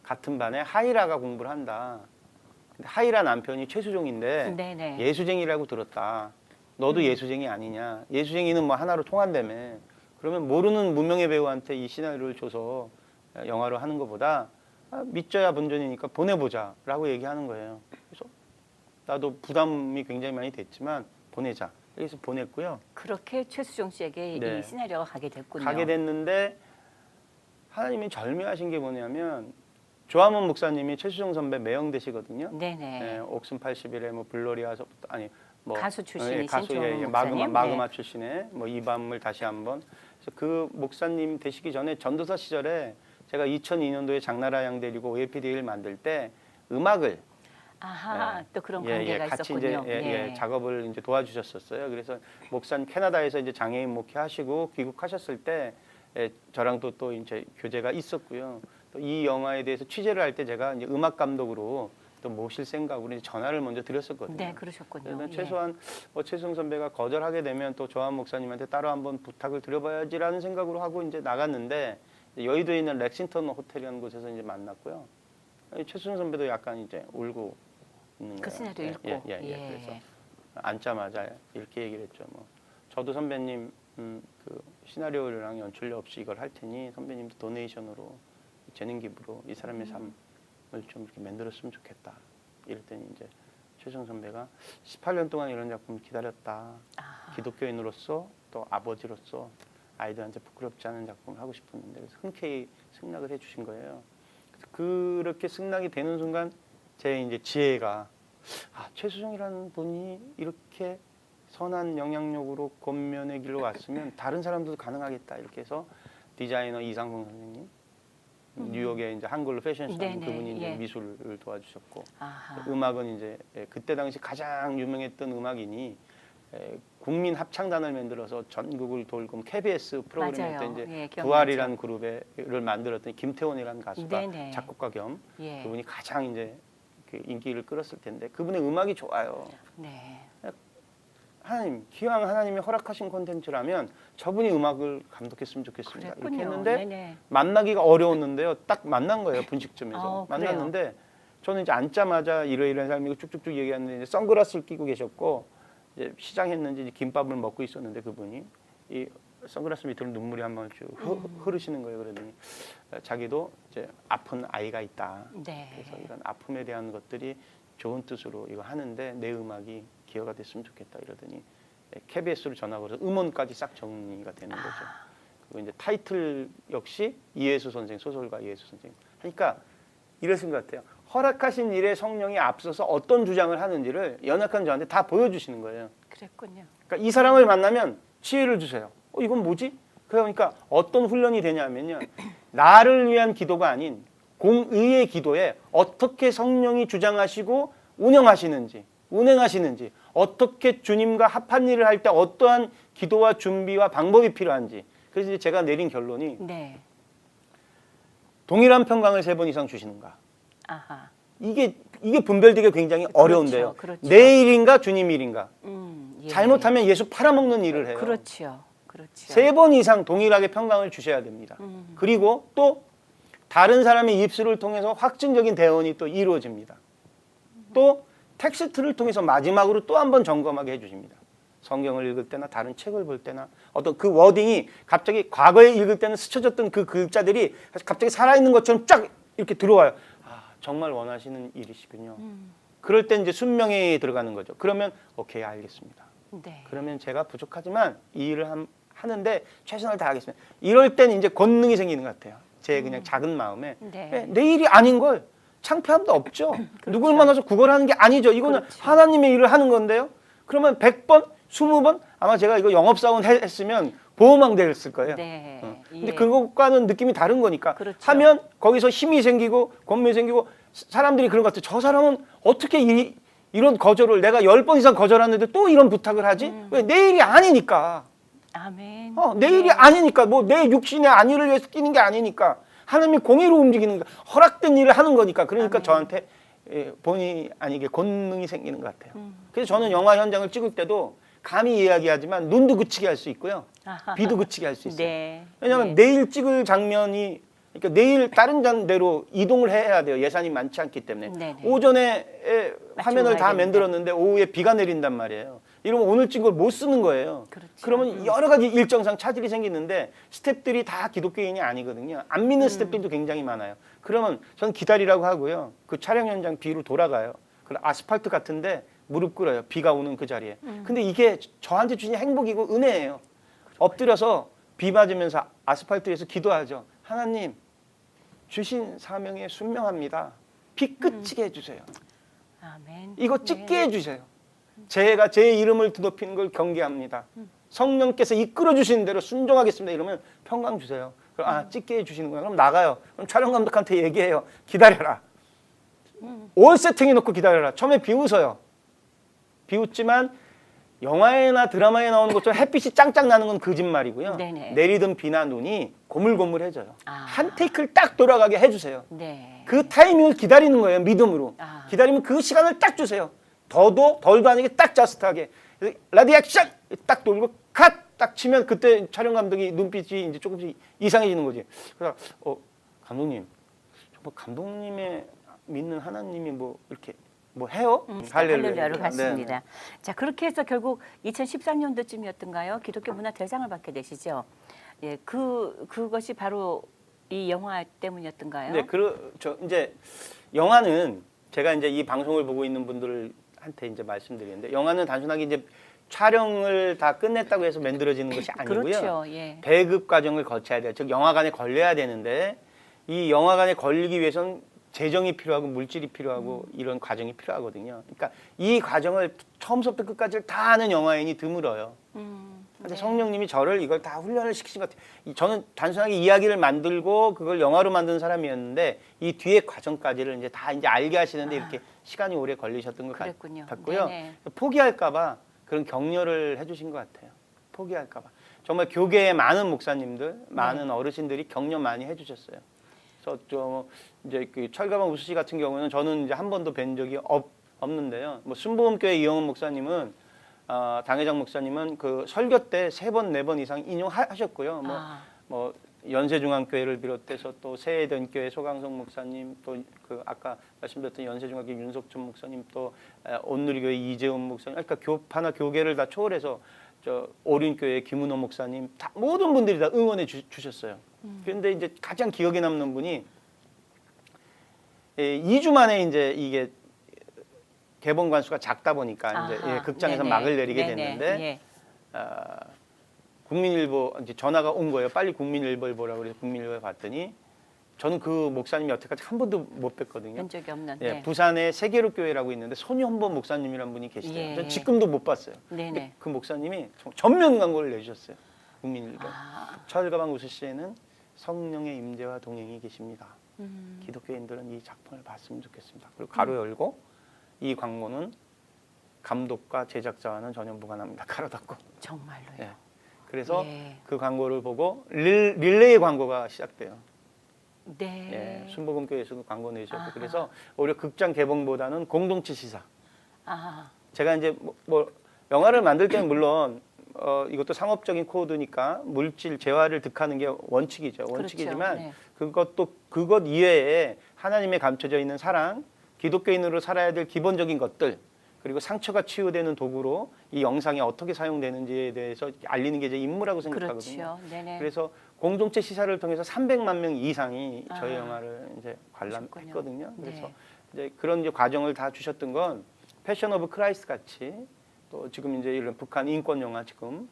같은 반에 하이라가 공부를 한다. 근데 하이라 남편이 최수종인데 네네. 예수쟁이라고 들었다. 너도 예수쟁이 아니냐? 예수쟁이는 뭐 하나로 통한다며. 그러면 모르는 무명의 배우한테 이 시나리오를 줘서 영화로 하는 것보다 믿져야 본전이니까 보내보자라고 얘기하는 거예요. 그래서 나도 부담이 굉장히 많이 됐지만 보내자. 그래서 보냈고요. 그렇게 최수종 씨에게 네. 이 시나리오가 가게 됐군요. 가게 됐는데 하나님이 절묘하신 게 뭐냐면 조화문 목사님이 최수종 선배 매형되시거든요. 네네. 네, 옥슨 80일에 뭐 블로리아서부터 아니 뭐 가수 출신이신 가수 조화문 마그마 목사님. 마그마 네. 출신의 뭐 이 밤을 다시 한번 그래서 그 목사님 되시기 전에 전도사 시절에 제가 2002년도에 장나라 양 데리고 OAPD를 만들 때 음악을 아하, 또 그런 관계가 같이 있었군요. 이제 작업을 이제 도와주셨었어요. 그래서 목사님 캐나다에서 이제 장애인 목회하시고 귀국하셨을 때 저랑 또 이제 교제가 있었고요. 또 이 영화에 대해서 취재를 할 때 제가 이제 음악 감독으로 또 모실 생각으로 이제 전화를 먼저 드렸었거든요. 네, 그러셨군요. 그래서 예. 최소한 최수종 선배가 거절하게 되면 또 조한 목사님한테 따로 한번 부탁을 드려봐야지라는 생각으로 하고 이제 나갔는데 여의도에 있는 렉싱턴 호텔이라는 곳에서 이제 만났고요. 최수종 선배도 약간 이제 울고 있는 거예요. 그 시나리오 읽고. 예. 그래서 앉자마자 이렇게 얘기를 했죠. 뭐 저도 선배님 그 시나리오랑 연출료 없이 이걸 할 테니 선배님도 도네이션으로 재능 기부로 이 사람의 삶을 좀 이렇게 만들었으면 좋겠다. 이랬더니 이제 최수종 선배가 18년 동안 이런 작품을 기다렸다. 아하. 기독교인으로서 또 아버지로서 아이들한테 부끄럽지 않은 작품을 하고 싶었는데 그래서 흔쾌히 승낙을 해주신 거예요. 그래서 그렇게 승낙이 되는 순간 제 이제 지혜가 최수정이라는 분이 이렇게 선한 영향력으로 권면의 길로 왔으면 다른 사람들도 가능하겠다 이렇게 해서 디자이너 이상성 선생님 뉴욕에 이제 한글로 패션쇼 하는 네네, 그분이 이제 예. 미술을 도와주셨고 아하. 음악은 이제 그때 당시 가장 유명했던 음악인이 국민 합창단을 만들어서 전국을 돌고 KBS 프로그램에 맞아요. 이제 예, 기억나죠. 부활이라는 그룹을 만들었던 김태원이라는 가수가 네네. 작곡가 겸 예. 그분이 가장 이제 그 인기를 끌었을 텐데 그분의 음악이 좋아요. 네. 하나님, 기왕 하나님이 허락하신 콘텐츠라면 저분이 음악을 감독했으면 좋겠습니다. 그랬군요. 이렇게 했는데 네네. 만나기가 어려웠는데요. 딱 만난 거예요. 분식점에서. 그래요? 만났는데 저는 이제 앉자마자 이러이러한 사람이고 쭉쭉쭉 얘기하는데 이제 선글라스를 끼고 계셨고 이제 시장했는지 이제 김밥을 먹고 있었는데 그분이 이 선글라스 밑으로 눈물이 한 방울 쭉 흐르시는 거예요. 그러더니 자기도 이제 아픈 아이가 있다. 네. 그래서 이런 아픔에 대한 것들이 좋은 뜻으로 이거 하는데 내 음악이 기여가 됐으면 좋겠다 이러더니 KBS로 전화 걸어서 음원까지 싹 정리가 되는 거죠. 그리고 이제 타이틀 역시 이예수 선생 소설가 이예수 선생 하니까 이러신 것 같아요. 허락하신 일에 성령이 앞서서 어떤 주장을 하는지를 연약한 저한테 다 보여주시는 거예요. 그랬군요. 그러니까 이 사람을 만나면 지혜를 주세요. 이건 뭐지? 그러니까 어떤 훈련이 되냐면요. 나를 위한 기도가 아닌 공의의 기도에 어떻게 성령이 주장하시고 운행하시는지 어떻게 주님과 합한 일을 할 때 어떠한 기도와 준비와 방법이 필요한지 그래서 이제 제가 내린 결론이 네. 동일한 평강을 3번 이상 주시는가 아하. 이게 분별되기가 굉장히 어려운데요. 그렇죠. 내 일인가 주님 일인가 예. 잘못하면 예수 팔아먹는 일을 해요. 그렇죠. 3번 이상 동일하게 평강을 주셔야 됩니다. 그리고 또 다른 사람의 입술을 통해서 확증적인 대언이 또 이루어집니다. 또 텍스트를 통해서 마지막으로 또 한 번 점검하게 해주십니다. 성경을 읽을 때나 다른 책을 볼 때나 어떤 그 워딩이 갑자기 과거에 읽을 때는 스쳐졌던 그 글자들이 갑자기 살아있는 것처럼 쫙 이렇게 들어와요. 정말 원하시는 일이시군요. 그럴 때 이제 순명에 들어가는 거죠. 그러면 오케이 알겠습니다. 네. 그러면 제가 부족하지만 이 일을 하는데 최선을 다하겠습니다. 이럴 땐 이제 권능이 생기는 것 같아요. 제 그냥 작은 마음에 네. 내 일이 아닌 걸 창피함도 없죠. 그렇죠. 누굴 만나서 구걸하는 게 아니죠. 이거는 그렇죠. 하나님의 일을 하는 건데요. 그러면 100번, 20번 아마 제가 이거 영업사원 했으면 보호망 됐을 거예요. 네. 근데 예. 그것과는 느낌이 다른 거니까 그렇죠. 하면 거기서 힘이 생기고 권면이 생기고 사람들이 그런 것 같아요. 저 사람은 어떻게 이런 거절을 내가 10번 이상 거절하는데 또 이런 부탁을 하지? 왜? 내 일이 아니니까. 아멘. 내 일이 아니니까 뭐 내 육신의 안위를 위해서 뛰는 게 아니니까 하나님이 공의로 움직이는 거 허락된 일을 하는 거니까 그러니까 아멘. 저한테 본의 아니게 권능이 생기는 것 같아요. 그래서 저는 영화 현장을 찍을 때도 감히 이야기하지만 눈도 그치게 할 수 있고요. 아하. 귀도 그치게 할 수 있어요. 네. 왜냐하면 네. 내일 찍을 장면이 그러니까 내일 다른 장대로 이동을 해야 돼요. 예산이 많지 않기 때문에. 네네. 오전에 화면을 다 와야 되는데. 만들었는데 오후에 비가 내린단 말이에요. 이러면 오늘 찍은 걸 못 쓰는 거예요. 그렇죠. 그러면 여러 가지 일정상 차질이 생기는데 스태프들이 다 기독교인이 아니거든요. 안 믿는 스태프들도 굉장히 많아요. 그러면 저는 기다리라고 하고요. 그 촬영 현장 뒤로 돌아가요. 그럼 아스팔트 같은데 무릎 꿇어요. 비가 오는 그 자리에. 근데 이게 저한테 주신 행복이고 은혜예요. 엎드려서 비 맞으면서 아스팔트에서 기도하죠. 하나님 주신 사명에 순명합니다. 비 그치게 해주세요. 아멘. 이거 네. 찍게 해주세요. 제가 제 이름을 드높이는 걸 경계합니다. 성령께서 이끌어 주시는 대로 순종하겠습니다. 이러면 평강 주세요. 그럼 찍게 해주시는구나. 그럼 나가요. 그럼 촬영 감독한테 얘기해요. 기다려라. 올 세팅해 놓고 기다려라. 처음에 비웃어요. 비웃지만 영화에나 드라마에 나오는 것처럼 햇빛이 짱짱 나는 건 거짓말이고요. 네네. 내리던 비나 눈이 고물고물해져요. 아. 한 테이크를 딱 돌아가게 해주세요. 네. 그 타이밍을 기다리는 거예요. 믿음으로. 아. 기다리면 그 시간을 딱 주세요. 더도 덜도 아니게 딱 자스트하게. 라디 액션! 딱 돌고 컷! 딱 치면 그때 촬영 감독이 눈빛이 이제 조금씩 이상해지는 거지. 그래서 감독님, 정말 감독님의 믿는 하나님이 뭐 이렇게 뭐 해요? 할렐루야로 네. 갔습니다. 자, 그렇게 해서 결국 2013년도쯤이었던가요? 기독교 문화 대상을 받게 되시죠. 예, 그것이 바로 이 영화 때문이었던가요? 네, 그렇죠. 이제 영화는 제가 이제 이 방송을 보고 있는 분들한테 이제 말씀드리는데 영화는 단순하게 이제 촬영을 다 끝냈다고 해서 만들어지는 것이 아니고요. 그렇죠. 예. 배급 과정을 거쳐야 돼요. 즉 영화관에 걸려야 되는데 이 영화관에 걸리기 위해서는 재정이 필요하고 물질이 필요하고 이런 과정이 필요하거든요. 그러니까 이 과정을 처음부터 끝까지 다 아는 영화인이 드물어요. 근데 네. 성령님이 저를 이걸 다 훈련을 시키신 것 같아요. 저는 단순하게 이야기를 만들고 그걸 영화로 만드는 사람이었는데 이 뒤에 과정까지를 이제 다 이제 알게 하시는데 이렇게 시간이 오래 걸리셨던 것 그랬군요. 같고요. 네네. 포기할까봐 그런 격려를 해주신 것 같아요. 포기할까봐. 정말 교계의 많은 목사님들, 많은 어르신들이 격려 많이 해주셨어요. 그래서 좀 이제 그 철가방 우수 씨 같은 경우는 저는 이제 한 번도 뵌 적이 없는데요. 뭐 순복음교회 이영훈 목사님은 당회장 목사님은 그 설교 때 3번, 4번 이상 인용하셨고요. 뭐 연세중앙교회를 비롯해서 또 새해전교회 소강성 목사님, 또 그 아까 말씀드렸던 연세중앙교회 윤석준 목사님, 또 온누리교회 이재훈 목사님, 그러니까 교파나 교계를 다 초월해서 저 오륜교회 김은호 목사님, 다 모든 분들이 다 응원해 주셨어요. 그런데 이제 가장 기억에 남는 분이 2주 만에 이제 이게 개봉 관수가 작다 보니까 이제 극장에서 막을 내리게 됐는데 국민일보 이제 전화가 온 거예요. 빨리 국민일보를 보라고 그래서 국민일보에 봤더니 저는 그 목사님 여태까지 한 번도 못 뵀거든요. 본 적이 없는. 예, 네. 부산에 세계로교회라고 있는데 손현범 목사님이란 분이 계시대요. 전 지금도 못 봤어요. 네네. 그 목사님이 전면 광고를 내주셨어요. 국민일보. 철가방 우수 씨에는 성령의 임재와 동행이 계십니다. 기독교인들은 이 작품을 봤으면 좋겠습니다. 그리고 가로 열고 이 광고는 감독과 제작자와는 전혀 무관합니다. 가로 닫고. 정말로요. 예. 그래서 그 광고를 보고 릴레이 광고가 시작돼요. 네. 예, 순복음교회에서도 광고 내주셨고 그래서 오히려 극장 개봉보다는 공동체 시사. 제가 이제 뭐 영화를 만들 때는 물론 이것도 상업적인 코드니까 물질 재화를 득하는 게 원칙이죠. 원칙이지만 그렇죠. 그것 이외에 하나님의 감춰져 있는 사랑, 기독교인으로 살아야 될 기본적인 것들, 그리고 상처가 치유되는 도구로 이 영상이 어떻게 사용되는지에 대해서 알리는 게 제 임무라고 생각하거든요. 그렇죠. 네네. 그래서 공동체 시사를 통해서 300만 명 이상이 저희 영화를 이제 관람했거든요. 그래서 이제 그런 이제 과정을 다 주셨던 건 패션 오브 크라이스트 같이 또 지금 이제 이런 북한 인권 영화 지금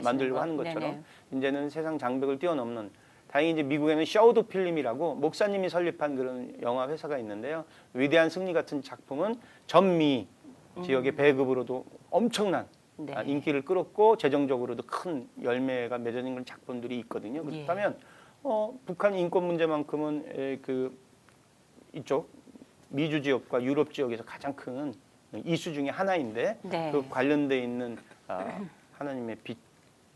만들려고 하는 것처럼 네네. 이제는 세상 장벽을 뛰어넘는 다행히 이제 미국에는 샤우드 필름이라고 목사님이 설립한 그런 영화 회사가 있는데요. 위대한 승리 같은 작품은 전미 지역의 배급으로도 엄청난 인기를 끌었고 재정적으로도 큰 열매가 맺어진 그런 작품들이 있거든요. 그렇다면 북한 인권 문제만큼은 그 이쪽 미주 지역과 유럽 지역에서 가장 큰 이슈 중에 하나인데 그 관련돼 있는 하나님의 빛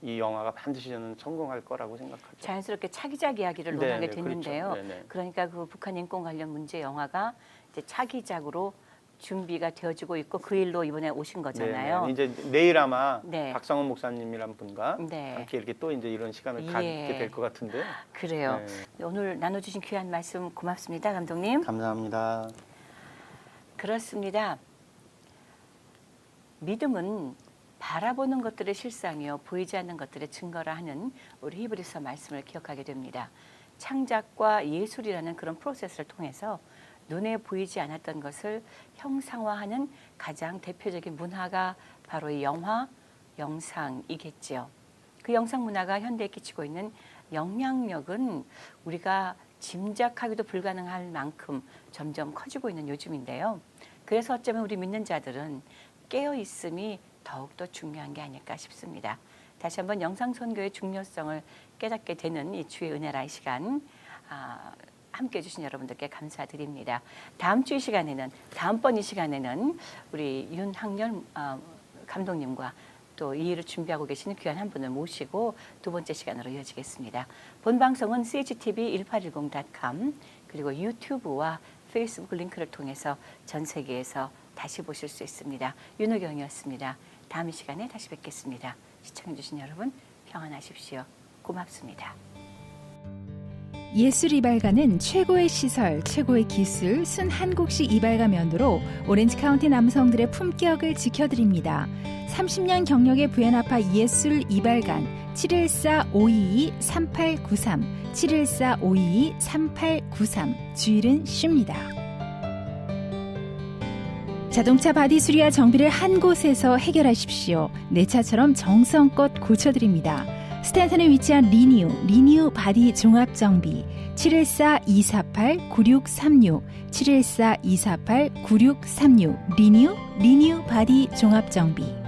이 영화가 반드시 저는 성공할 거라고 생각하죠. 자연스럽게 차기작 이야기를 논하게 됐는데요. 그렇죠. 그러니까 그 북한 인권 관련 문제 영화가 이제 차기작으로 준비가 되어지고 있고 그 일로 이번에 오신 거잖아요. 이제 내일 아마 박상원 목사님이란 분과 함께 이렇게 또 이제 이런 시간을 갖게 될 것 같은데. 그래요. 오늘 나눠주신 귀한 말씀 고맙습니다, 감독님. 감사합니다. 그렇습니다. 믿음은 바라보는 것들의 실상이요 보이지 않는 것들의 증거라 하는 우리 히브리서 말씀을 기억하게 됩니다. 창작과 예술이라는 그런 프로세스를 통해서 눈에 보이지 않았던 것을 형상화하는 가장 대표적인 문화가 바로 이 영화, 영상이겠지요. 그 영상 문화가 현대에 끼치고 있는 영향력은 우리가 짐작하기도 불가능할 만큼 점점 커지고 있는 요즘인데요. 그래서 어쩌면 우리 믿는 자들은 깨어있음이 더욱더 중요한 게 아닐까 싶습니다. 다시 한번 영상선교의 중요성을 깨닫게 되는 이 주의 은혜라의 시간 함께해 주신 여러분들께 감사드립니다. 다음 주 이 시간에는 다음번 이 시간에는 우리 윤학열 감독님과 또 이 일을 준비하고 계시는 귀한 한 분을 모시고 두 번째 시간으로 이어지겠습니다. 본 방송은 CHTV1810.com 그리고 유튜브와 페이스북 링크를 통해서 전 세계에서 다시 보실 수 있습니다. 윤호경이었습니다. 다음 이 시간에 다시 뵙겠습니다. 시청해 주신 여러분 평안하십시오. 고맙습니다. 예술 이발가는 최고의 시설, 최고의 기술, 순 한국식 이발가 면도로 오렌지 카운티 남성들의 품격을 지켜드립니다. 30년 경력의 부연아파 예술 이발관 714-522-3893 714-522-3893 주일은 쉽니다. 자동차 바디 수리와 정비를 한 곳에서 해결하십시오. 내 차처럼 정성껏 고쳐드립니다. 스탠턴에 위치한 리니우 바디 종합정비 714-248-9636 714-248-9636 리니우 바디 종합정비